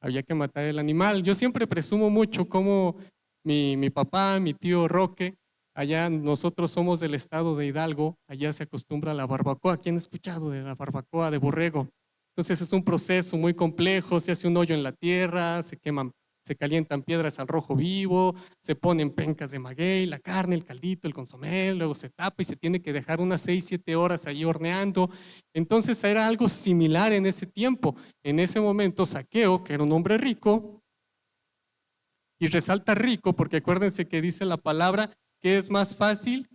había que matar el animal. Yo siempre presumo mucho cómo mi papá, mi tío Roque, allá nosotros somos del estado de Hidalgo, allá se acostumbra a la barbacoa. ¿Quién ha escuchado de la barbacoa de borrego? Entonces es un proceso muy complejo, se hace un hoyo en la tierra, se calientan piedras al rojo vivo, se ponen pencas de maguey, la carne, el caldito, el consomé, luego se tapa y se tiene que dejar unas 6-7 horas allí horneando. Entonces era algo similar en ese tiempo. En ese momento Zaqueo, que era un hombre rico, y resalta rico porque acuérdense que dice la palabra que es más fácil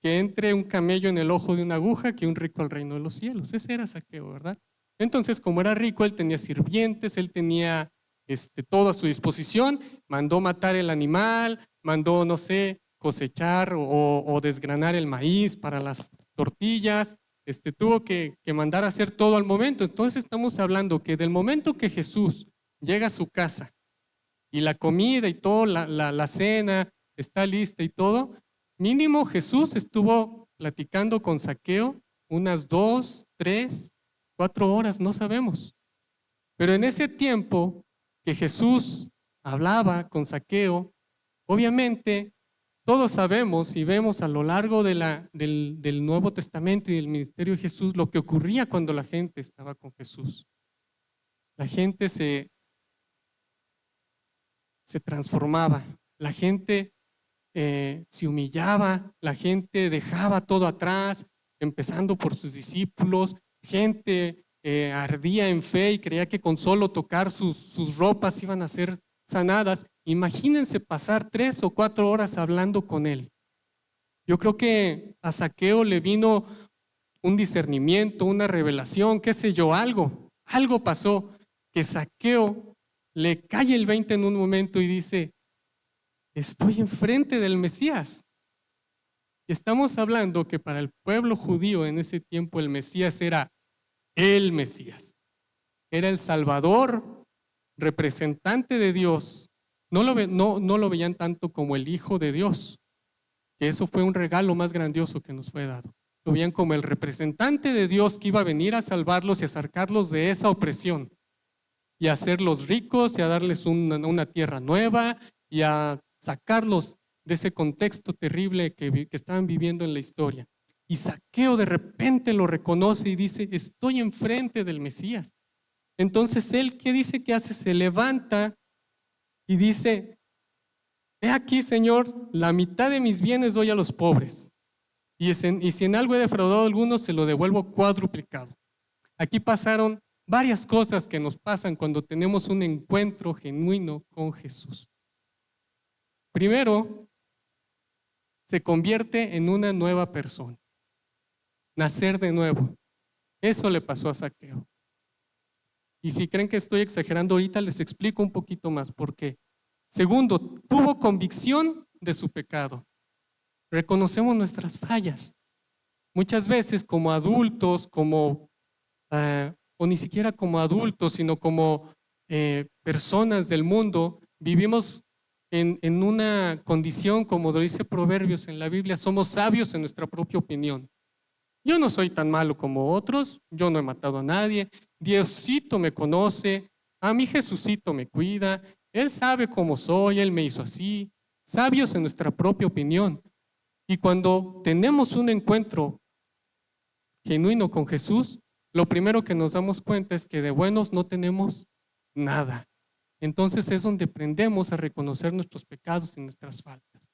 que entre un camello en el ojo de una aguja que un rico al reino de los cielos. Ese era Zaqueo, ¿verdad? Entonces, como era rico, él tenía sirvientes, él tenía todo a su disposición, mandó matar el animal, mandó, no sé, cosechar o desgranar el maíz para las tortillas, tuvo que mandar a hacer todo al momento. Entonces estamos hablando que del momento que Jesús llega a su casa y la comida y todo, la cena está lista y todo, mínimo Jesús estuvo platicando con Zaqueo unas 2, 3, 4 horas, no sabemos. Pero en ese tiempo que Jesús hablaba con Zaqueo, obviamente todos sabemos y vemos a lo largo del Nuevo Testamento y del ministerio de Jesús lo que ocurría cuando la gente estaba con Jesús. La gente se transformaba, la gente se humillaba, la gente dejaba todo atrás, empezando por sus discípulos, gente ardía en fe y creía que con solo tocar sus ropas iban a ser sanadas. Imagínense pasar 3 o 4 horas hablando con él. Yo creo que a Zaqueo le vino un discernimiento, una revelación, qué sé yo, algo pasó que Zaqueo le cae el 20 en un momento y dice, estoy enfrente del Mesías. Estamos hablando que para el pueblo judío en ese tiempo el Mesías era el Mesías. Era el Salvador, representante de Dios. No lo veían tanto como el Hijo de Dios, que eso fue un regalo más grandioso que nos fue dado. Lo veían como el representante de Dios que iba a venir a salvarlos y a sacarlos de esa opresión y a hacerlos ricos y a darles una tierra nueva y a sacarlos de ese contexto terrible que estaban viviendo en la historia. Y Zaqueo de repente lo reconoce y dice, estoy enfrente del Mesías. Entonces él, ¿qué dice que hace? Se levanta y dice, he aquí, Señor, la mitad de mis bienes doy a los pobres. Y si en algo he defraudado a algunos, se lo devuelvo cuadruplicado. Aquí pasaron varias cosas que nos pasan cuando tenemos un encuentro genuino con Jesús. Primero, se convierte en una nueva persona. Nacer de nuevo. Eso le pasó a Zaqueo. Y si creen que estoy exagerando ahorita, les explico un poquito más por qué. Segundo, tuvo convicción de su pecado. Reconocemos nuestras fallas. Muchas veces como adultos, o ni siquiera como adultos, sino como personas del mundo, vivimos en una condición, como lo dice Proverbios en la Biblia, somos sabios en nuestra propia opinión. Yo no soy tan malo como otros, yo no he matado a nadie, Diosito me conoce, a mí Jesucito me cuida, Él sabe cómo soy, Él me hizo así, sabios en nuestra propia opinión. Y cuando tenemos un encuentro genuino con Jesús, lo primero que nos damos cuenta es que de buenos no tenemos nada. Entonces es donde aprendemos a reconocer nuestros pecados y nuestras faltas.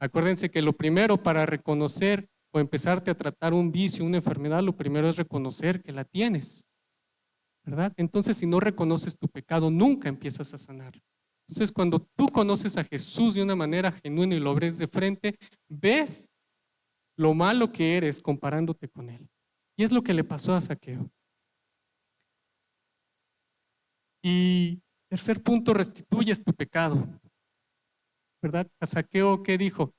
Acuérdense que lo primero para reconocer o empezarte a tratar un vicio, una enfermedad, lo primero es reconocer que la tienes, ¿verdad? Entonces, si no reconoces tu pecado, nunca empiezas a sanarlo. Entonces, cuando tú conoces a Jesús de una manera genuina y lo ves de frente, ves lo malo que eres comparándote con Él. Y es lo que le pasó a Zaqueo. Y tercer punto, restituyes tu pecado, ¿verdad? A Zaqueo, ¿qué dijo?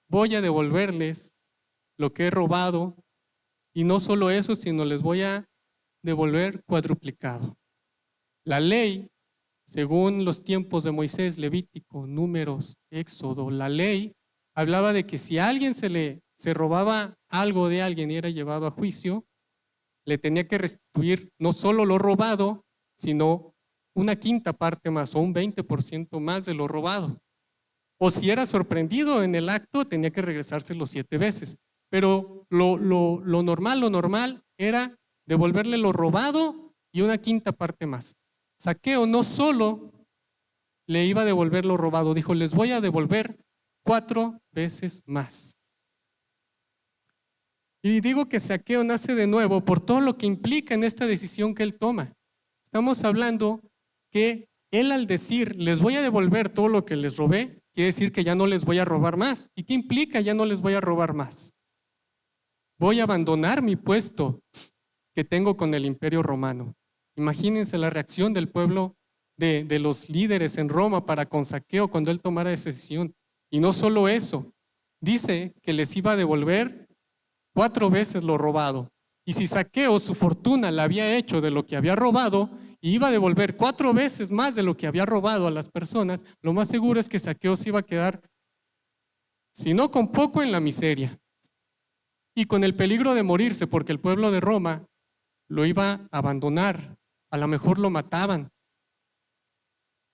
Voy a devolverles lo que he robado, y no solo eso, sino les voy a devolver cuadruplicado. La ley, según los tiempos de Moisés, Levítico, Números, Éxodo, la ley hablaba de que si a alguien se robaba algo de alguien y era llevado a juicio, le tenía que restituir no solo lo robado, sino una quinta parte más o un 20% más de lo robado. O si era sorprendido en el acto, tenía que regresárselo 7 veces. Pero lo normal era devolverle lo robado y una quinta parte más. Zaqueo no solo le iba a devolver lo robado, dijo, les voy a devolver 4 veces más. Y digo que Zaqueo nace de nuevo por todo lo que implica en esta decisión que él toma. Estamos hablando que él, al decir, les voy a devolver todo lo que les robé, quiere decir que ya no les voy a robar más. ¿Y qué implica ya no les voy a robar más? Voy a abandonar mi puesto que tengo con el Imperio Romano. Imagínense la reacción del pueblo, de los líderes en Roma para con Zaqueo cuando él tomara esa decisión. Y no solo eso, dice que les iba a devolver 4 veces lo robado. Y si Zaqueo su fortuna la había hecho de lo que había robado y iba a devolver 4 veces más de lo que había robado a las personas, lo más seguro es que Zaqueo se iba a quedar, si no con poco, en la miseria y con el peligro de morirse, porque el pueblo de Roma lo iba a abandonar, a lo mejor lo mataban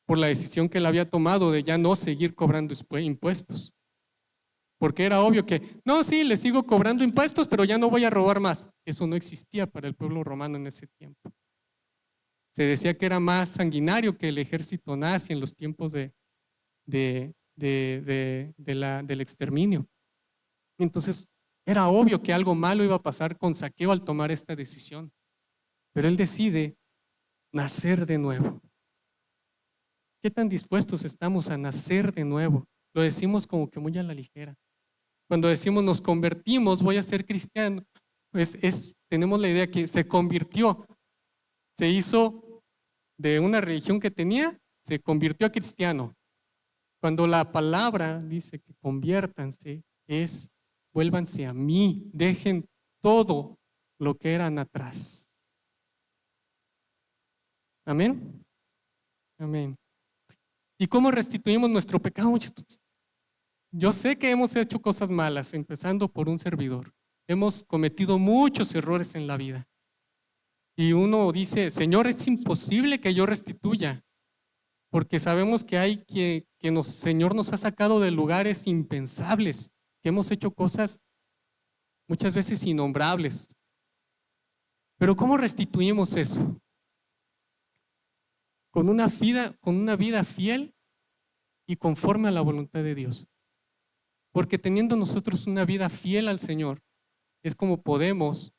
por la decisión que él había tomado de ya no seguir cobrando impuestos. Porque era obvio que, no, sí, le sigo cobrando impuestos, pero ya no voy a robar más. Eso no existía para el pueblo romano en ese tiempo. Se decía que era más sanguinario que el ejército nazi en los tiempos del exterminio. Entonces, era obvio que algo malo iba a pasar con Zaqueo al tomar esta decisión. Pero él decide nacer de nuevo. ¿Qué tan dispuestos estamos a nacer de nuevo? Lo decimos como que muy a la ligera. Cuando decimos nos convertimos, voy a ser cristiano, pues tenemos la idea que se convirtió, se hizo de una religión que tenía, se convirtió a cristiano. Cuando la palabra dice que conviértanse, vuélvanse a mí, dejen todo lo que eran atrás. Amén. Amén. ¿Y cómo restituimos nuestro pecado? Yo sé que hemos hecho cosas malas, empezando por un servidor. Hemos cometido muchos errores en la vida. Y uno dice, Señor, es imposible que yo restituya, porque sabemos que hay Señor nos ha sacado de lugares impensables, que hemos hecho cosas muchas veces innombrables. Pero ¿cómo restituimos eso? Con una vida fiel y conforme a la voluntad de Dios. Porque teniendo nosotros una vida fiel al Señor, es como podemos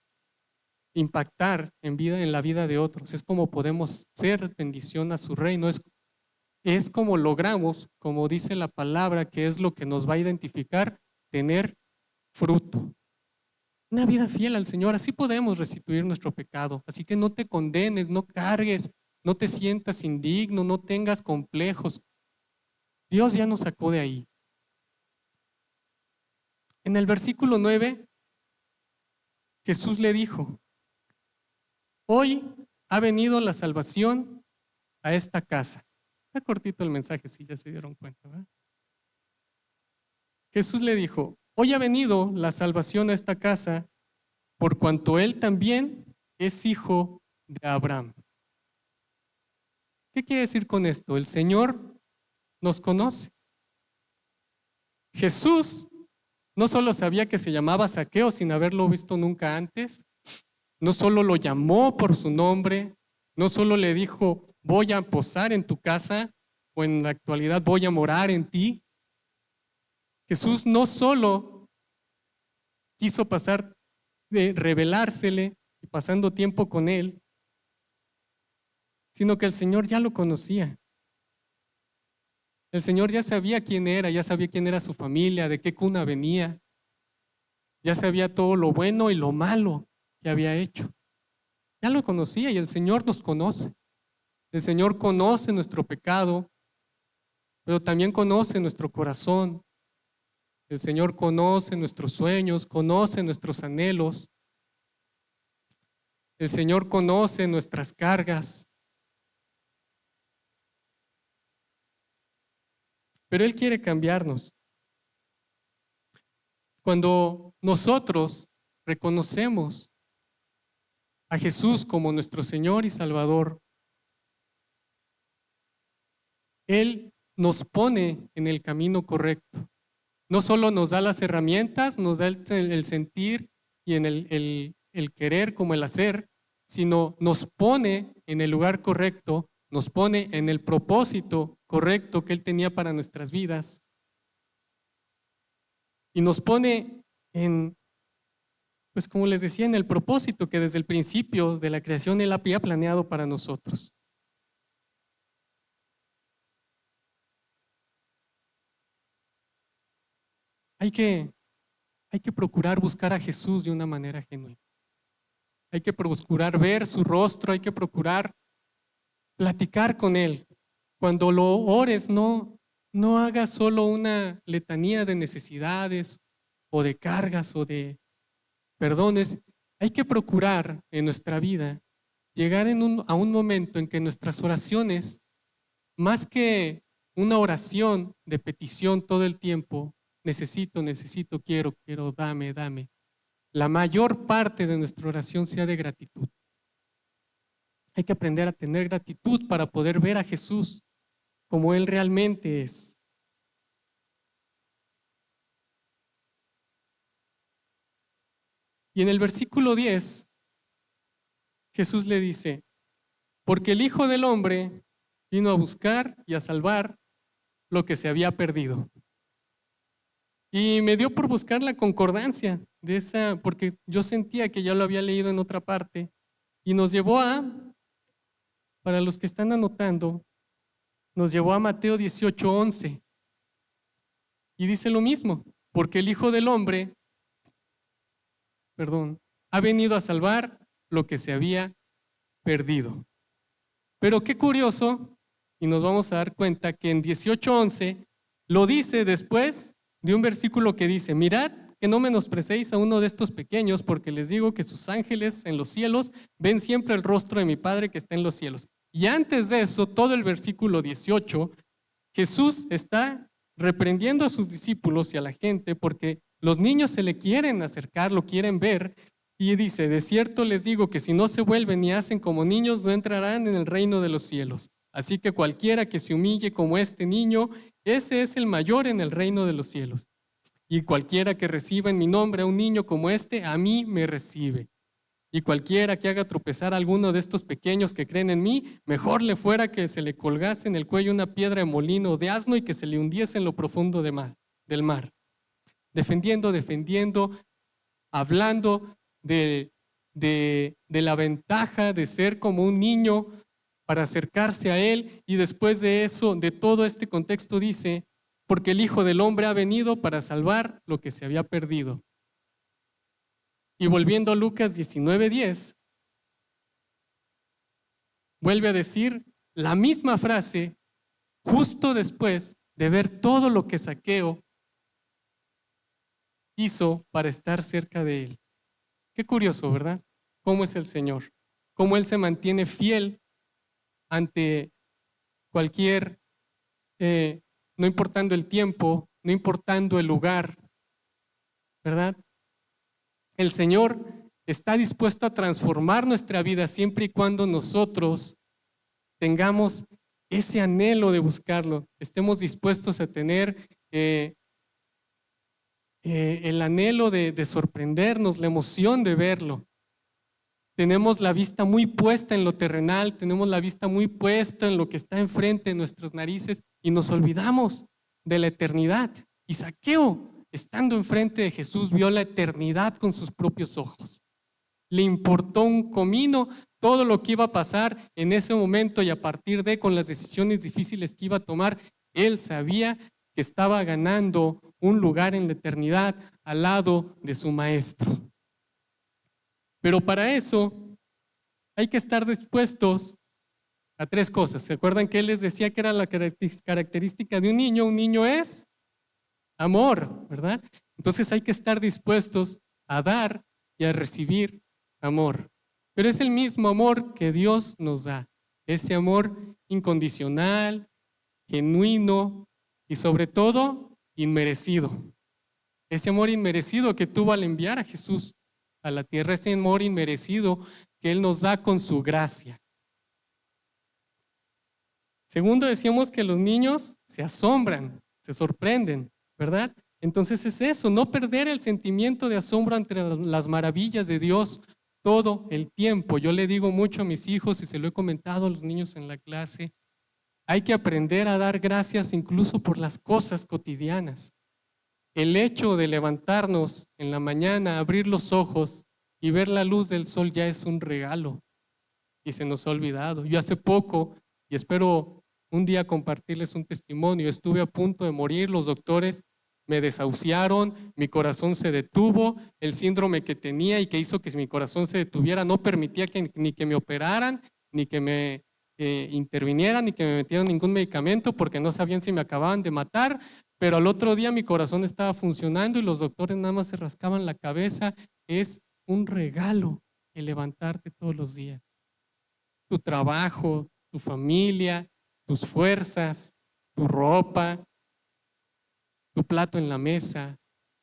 impactar en la vida de otros, es como podemos ser bendición a su reino, es como logramos, como dice la palabra, que es lo que nos va a identificar, tener fruto. Una vida fiel al Señor, así podemos restituir nuestro pecado. Así que no te condenes, no cargues, no te sientas indigno, no tengas complejos. Dios ya nos sacó de ahí. En el versículo 9, Jesús le dijo: hoy ha venido la salvación a esta casa. Está cortito el mensaje, si ya se dieron cuenta, ¿verdad? Jesús le dijo: hoy ha venido la salvación a esta casa, por cuanto él también es hijo de Abraham. ¿Qué quiere decir con esto? El Señor nos conoce. Jesús no solo sabía que se llamaba Zaqueo sin haberlo visto nunca antes, no solo lo llamó por su nombre, no solo le dijo: voy a posar en tu casa, o en la actualidad voy a morar en ti. Jesús no solo quiso revelársele y pasando tiempo con él, sino que el Señor ya lo conocía. El Señor ya sabía quién era su familia, de qué cuna venía, ya sabía todo lo bueno y lo malo que había hecho. Ya lo conocía y el Señor nos conoce. El Señor conoce nuestro pecado, pero también conoce nuestro corazón. El Señor conoce nuestros sueños, conoce nuestros anhelos. El Señor conoce nuestras cargas. Pero Él quiere cambiarnos. Cuando nosotros reconocemos a Jesús como nuestro Señor y Salvador, Él nos pone en el camino correcto. No solo nos da las herramientas, nos da el sentir y en el querer como el hacer, sino nos pone en el lugar correcto, nos pone en el propósito correcto que Él tenía para nuestras vidas y nos pone en, pues como les decía, en el propósito que desde el principio de la creación Él había planeado para nosotros. Hay que procurar buscar a Jesús de una manera genuina. Hay que procurar ver su rostro, hay que procurar platicar con Él. Cuando lo ores, no hagas solo una letanía de necesidades o de cargas o de perdones. Hay que procurar en nuestra vida llegar a un momento en que nuestras oraciones, más que una oración de petición todo el tiempo, necesito, quiero, dame. La mayor parte de nuestra oración sea de gratitud. Hay que aprender a tener gratitud para poder ver a Jesús como Él realmente es. Y en el versículo 10, Jesús le dice: porque el Hijo del Hombre vino a buscar y a salvar lo que se había perdido. Y me dio por buscar la concordancia de esa, porque yo sentía que ya lo había leído en otra parte, y nos llevó para los que están anotando, nos llevó a Mateo 18:11. Y dice lo mismo: porque el Hijo del Hombre, ha venido a salvar lo que se había perdido. Pero qué curioso, y nos vamos a dar cuenta que en 18:11 lo dice después de un versículo que dice: mirad que no menosprecéis a uno de estos pequeños, porque les digo que sus ángeles en los cielos ven siempre el rostro de mi Padre que está en los cielos. Y antes de eso, todo el versículo 18, Jesús está reprendiendo a sus discípulos y a la gente porque los niños se le quieren acercar, lo quieren ver, y dice: de cierto les digo que si no se vuelven y hacen como niños, no entrarán en el reino de los cielos. Así que cualquiera que se humille como este niño, ese es el mayor en el reino de los cielos. Y cualquiera que reciba en mi nombre a un niño como este, a mí me recibe. y cualquiera que haga tropezar a alguno de estos pequeños que creen en mí, mejor le fuera que se le colgase en el cuello una piedra de molino de asno y que se le hundiese en lo profundo del mar. Defendiendo, hablando de la ventaja de ser como un niño para acercarse a Él, y después de eso, de todo este contexto dice, porque el Hijo del Hombre ha venido para salvar lo que se había perdido. Y volviendo a Lucas 19:10, vuelve a decir la misma frase justo después de ver todo lo que Zaqueo hizo para estar cerca de Él. Qué curioso, ¿verdad? ¿Cómo es el Señor? Cómo Él se mantiene fiel ante cualquier, no importando el tiempo, no importando el lugar, ¿verdad? El Señor está dispuesto a transformar nuestra vida siempre y cuando nosotros tengamos ese anhelo de buscarlo, estemos dispuestos a tener el anhelo de sorprendernos, la emoción de verlo. Tenemos la vista muy puesta en lo terrenal, tenemos la vista muy puesta en lo que está enfrente de nuestras narices y nos olvidamos de la eternidad. Y Zaqueo, estando enfrente de Jesús, vio la eternidad con sus propios ojos. Le importó un comino todo lo que iba a pasar en ese momento, y a partir de, con las decisiones difíciles que iba a tomar, él sabía que estaba ganando un lugar en la eternidad al lado de su maestro. Pero para eso hay que estar dispuestos a tres cosas. ¿Se acuerdan que él les decía que era la característica de un niño? Un niño es amor, ¿verdad? Entonces hay que estar dispuestos a dar y a recibir amor. Pero es el mismo amor que Dios nos da. Ese amor incondicional, genuino y sobre todo inmerecido. Ese amor inmerecido que tuvo al enviar a Jesús a la tierra, ese amor inmerecido que Él nos da con su gracia. Segundo, decíamos que los niños se asombran, se sorprenden, ¿verdad? Entonces es eso, no perder el sentimiento de asombro ante las maravillas de Dios todo el tiempo. Yo le digo mucho a mis hijos y se lo he comentado a los niños en la clase, hay que aprender a dar gracias incluso por las cosas cotidianas. El hecho de levantarnos en la mañana, abrir los ojos y ver la luz del sol ya es un regalo y se nos ha olvidado. Yo hace poco, y espero un día compartirles un testimonio, estuve a punto de morir, los doctores me desahuciaron, mi corazón se detuvo, el síndrome que tenía y que hizo que mi corazón se detuviera no permitía ni que me operaran, ni que me intervinieran, ni que me metieran ningún medicamento porque no sabían si me acababan de matar. Pero al otro día mi corazón estaba funcionando y los doctores nada más se rascaban la cabeza. Es un regalo el levantarte todos los días. Tu trabajo, tu familia, tus fuerzas, tu ropa, tu plato en la mesa.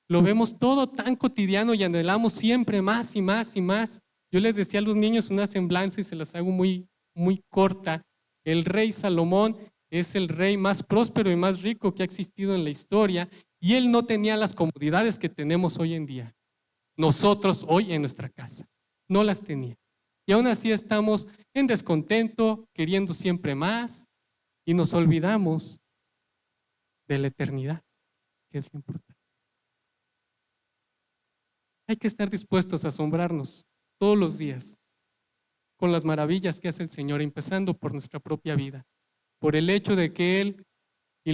Lo vemos todo tan cotidiano y anhelamos siempre más y más y más. Yo les decía a los niños una semblanza y se las hago muy, muy corta. El rey Salomón es el rey más próspero y más rico que ha existido en la historia, y él no tenía las comodidades que tenemos hoy en día. Nosotros hoy en nuestra casa no las tenía. Y aún así estamos en descontento, queriendo siempre más, y nos olvidamos de la eternidad, que es lo importante. Hay que estar dispuestos a asombrarnos todos los días con las maravillas que hace el Señor, empezando por nuestra propia vida. Por el hecho de que Él, y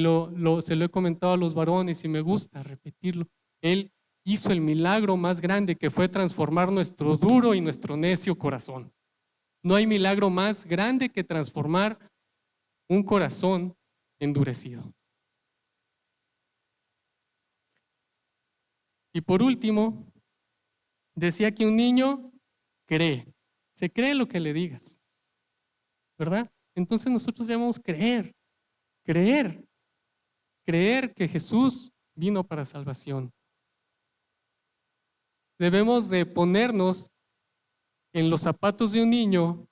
se lo he comentado a los varones y me gusta repetirlo, Él hizo el milagro más grande, que fue transformar nuestro duro y nuestro necio corazón. No hay milagro más grande que transformar un corazón endurecido. Y por último, decía que un niño cree, se cree lo que le digas, ¿verdad? Entonces nosotros debemos creer que Jesús vino para salvación. Debemos de ponernos en los zapatos de un niño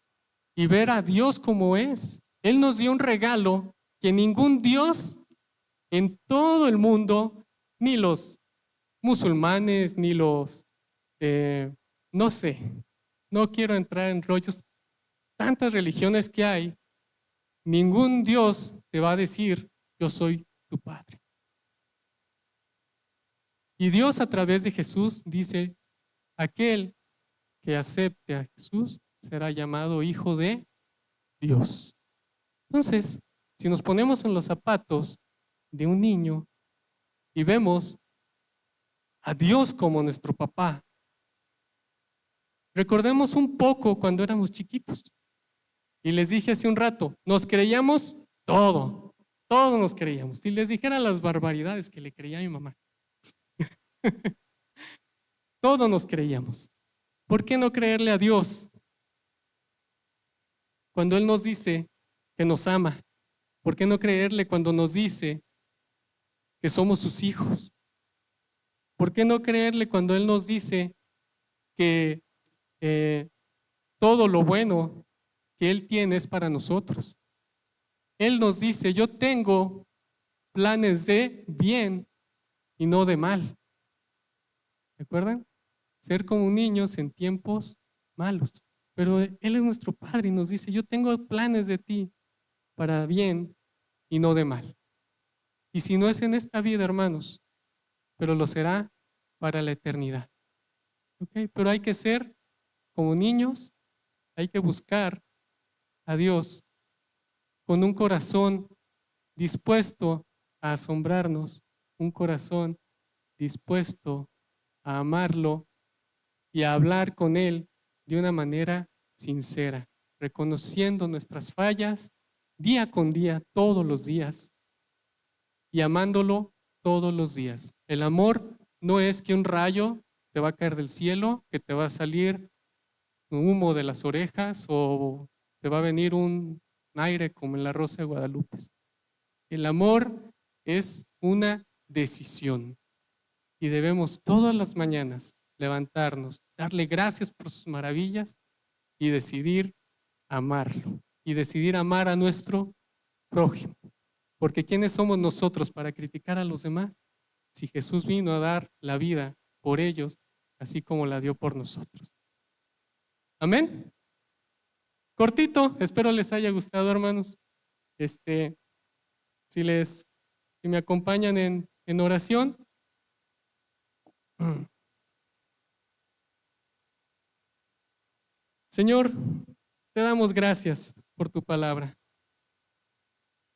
y ver a Dios como es. Él nos dio un regalo que ningún Dios en todo el mundo, ni los musulmanes, ni los, no sé, No quiero entrar en rollos. Tantas religiones que hay, ningún Dios te va a decir, yo soy tu Padre. Y Dios a través de Jesús dice, aquel que acepte a Jesús será llamado hijo de Dios. Entonces, si nos ponemos en los zapatos de un niño y vemos a Dios como nuestro papá, recordemos un poco cuando éramos chiquitos. Y les dije hace un rato, nos creíamos todo nos creíamos. Si les dijera las barbaridades que le creía a mi mamá, todo nos creíamos. ¿Por qué no creerle a Dios cuando Él nos dice que nos ama? ¿Por qué no creerle cuando nos dice que somos sus hijos? ¿Por qué no creerle cuando Él nos dice que todo lo bueno que Él tiene es para nosotros? Él nos dice, yo tengo planes de bien y no de mal. ¿Recuerdan? Ser como niños en tiempos malos. Pero Él es nuestro Padre y nos dice, yo tengo planes de ti para bien y no de mal. Y si no es en esta vida, hermanos, pero lo será para la eternidad. ¿Okay? Pero hay que ser como niños, hay que buscar a Dios con un corazón dispuesto a asombrarnos, un corazón dispuesto a amarlo y a hablar con Él de una manera sincera, reconociendo nuestras fallas día con día, todos los días, y amándolo todos los días. El amor no es que un rayo te va a caer del cielo, que te va a salir un humo de las orejas o te va a venir un aire como en la Rosa de Guadalupe. El amor es una decisión y debemos todas las mañanas levantarnos, darle gracias por sus maravillas y decidir amarlo y decidir amar a nuestro prójimo. Porque ¿quiénes somos nosotros para criticar a los demás? Si Jesús vino a dar la vida por ellos, así como la dio por nosotros. Amén. Cortito, espero les haya gustado, hermanos. Si me acompañan en oración. Señor, te damos gracias por tu palabra.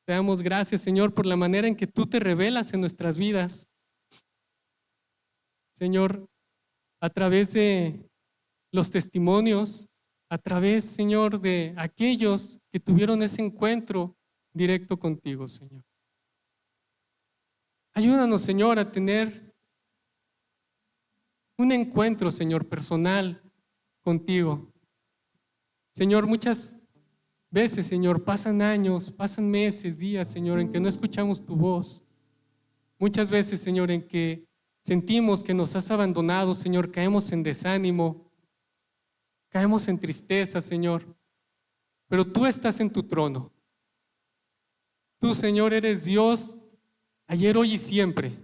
Te damos gracias, Señor, por la manera en que tú te revelas en nuestras vidas. Señor, a través de los testimonios, a través, Señor, de aquellos que tuvieron ese encuentro directo contigo, Señor. Ayúdanos, Señor, a tener un encuentro, Señor, personal contigo. Señor, muchas veces, Señor, pasan años, pasan meses, días, Señor, en que no escuchamos tu voz. Muchas veces, Señor, en que sentimos que nos has abandonado, Señor, caemos en desánimo, caemos en tristeza, Señor. Pero tú estás en tu trono. Tú, Señor, eres Dios ayer, hoy y siempre.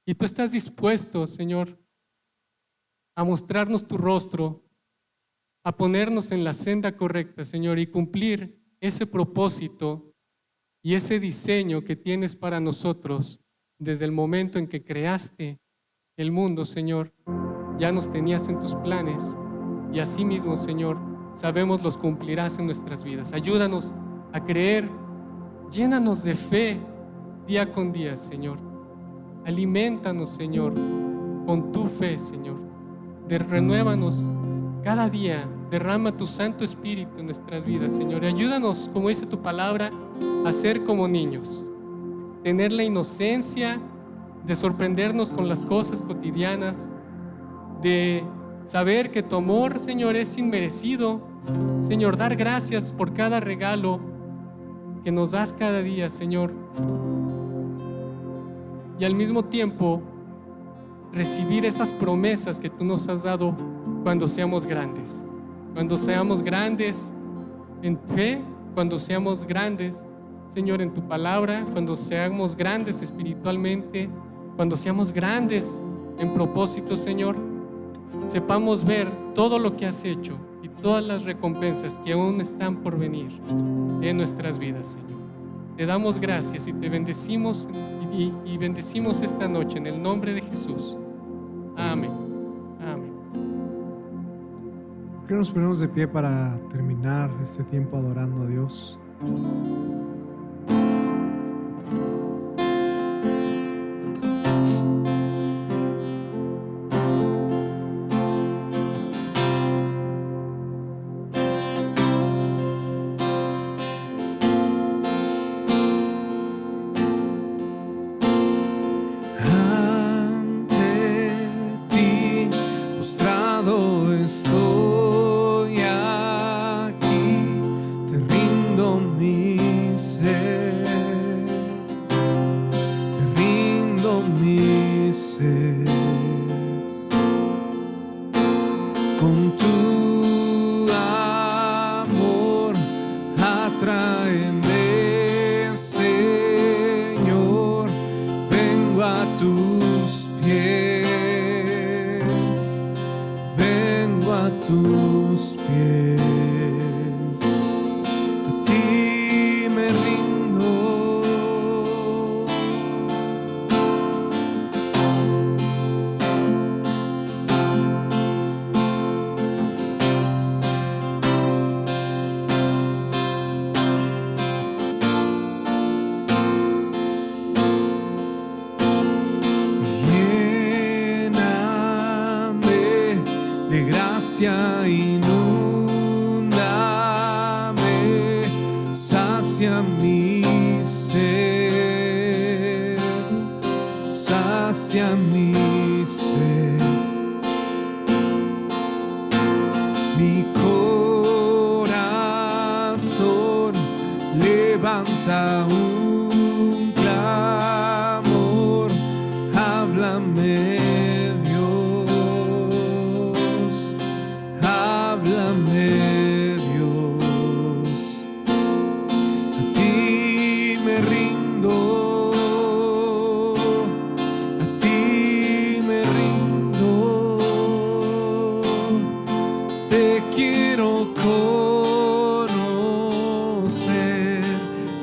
Y tú estás dispuesto, Señor, a mostrarnos tu rostro, a ponernos en la senda correcta, Señor, y cumplir ese propósito y ese diseño que tienes para nosotros desde el momento en que creaste el mundo, Señor. Ya nos tenías en tus planes y así mismo, Señor, sabemos los cumplirás en nuestras vidas. Ayúdanos a creer, llénanos de fe día con día, Señor. Aliméntanos, Señor, con tu fe, Señor. Renuévanos cada día, derrama tu Santo Espíritu en nuestras vidas, Señor. Y ayúdanos, como dice tu palabra, a ser como niños. Tener la inocencia de sorprendernos con las cosas cotidianas, de saber que tu amor, Señor, es inmerecido. Señor, dar gracias por cada regalo que nos das cada día, Señor. Y al mismo tiempo, recibir esas promesas que tú nos has dado cuando seamos grandes. Cuando seamos grandes en fe, cuando seamos grandes, Señor, en tu palabra, cuando seamos grandes espiritualmente, cuando seamos grandes en propósito, Señor. sepamos ver todo lo que has hecho y todas las recompensas que aún están por venir en nuestras vidas, Señor. Te damos gracias y te bendecimos y bendecimos esta noche en el nombre de Jesús. Amén. Amén. ¿Por qué nos ponemos de pie para terminar este tiempo adorando a Dios? Ante ti postrado estoy aquí, te rindo mi ser, te rindo mi ser. Con tu amor atráeme, Señor, vengo a tus pies, vengo a tus pies, a ti me rindo. Lléname de gracia, inúndame, sacia mi ser, sacia mi ser. Mi corazón levanta un clamor, háblame Dios, háblame Dios, a ti me rindo, a ti me rindo, te quiero conocer,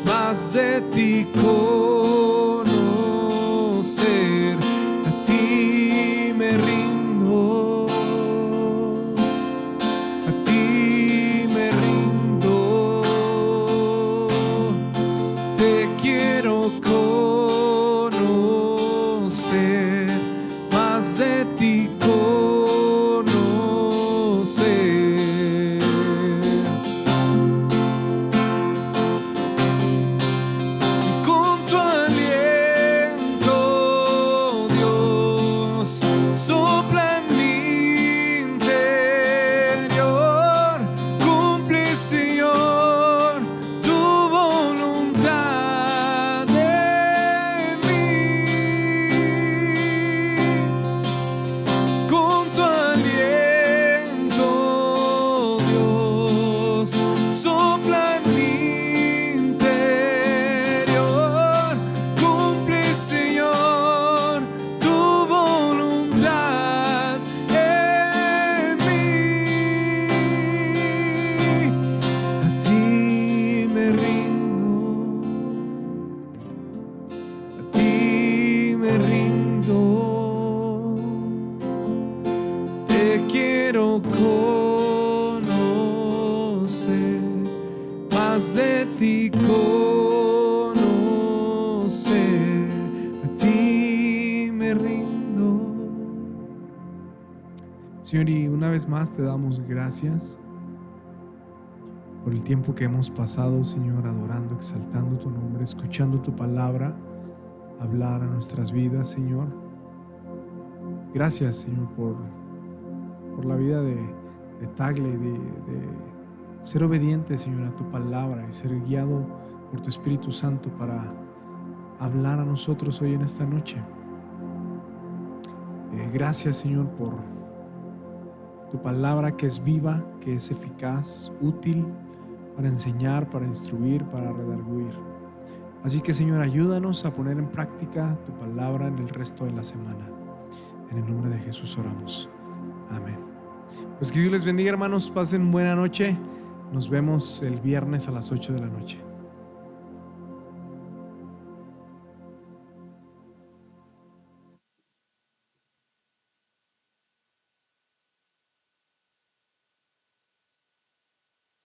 más de ti conocer, a ti me rindo, a ti me rindo, te quiero conocer, más de ti conocer. Con tu aliento, Dios, sopla en mi interior, cumple, Señor, tu voluntad en mí. Con tu aliento, Dios, sopla en mi interior, cumple, Señor, tu voluntad en mí. A ti me rindo, a ti me rindo, te quiero conocer, más de ti conocer, a ti me rindo. Señor, y una vez más te damos gracias por el tiempo que hemos pasado, Señor, adorando, exaltando tu nombre, escuchando tu palabra, hablar a nuestras vidas, Señor. Gracias, Señor, por la vida de Tagle, de ser obediente, Señor, a tu palabra y ser guiado por tu Espíritu Santo para hablar a nosotros hoy en esta noche. Gracias, Señor, por tu palabra que es viva, que es eficaz, útil para enseñar, para instruir, para redarguir. Así que, Señor, ayúdanos a poner en práctica tu palabra en el resto de la semana. En el nombre de Jesús oramos. Amén. Pues que Dios les bendiga, hermanos. Pasen buena noche. Nos vemos el viernes a las 8 de la noche.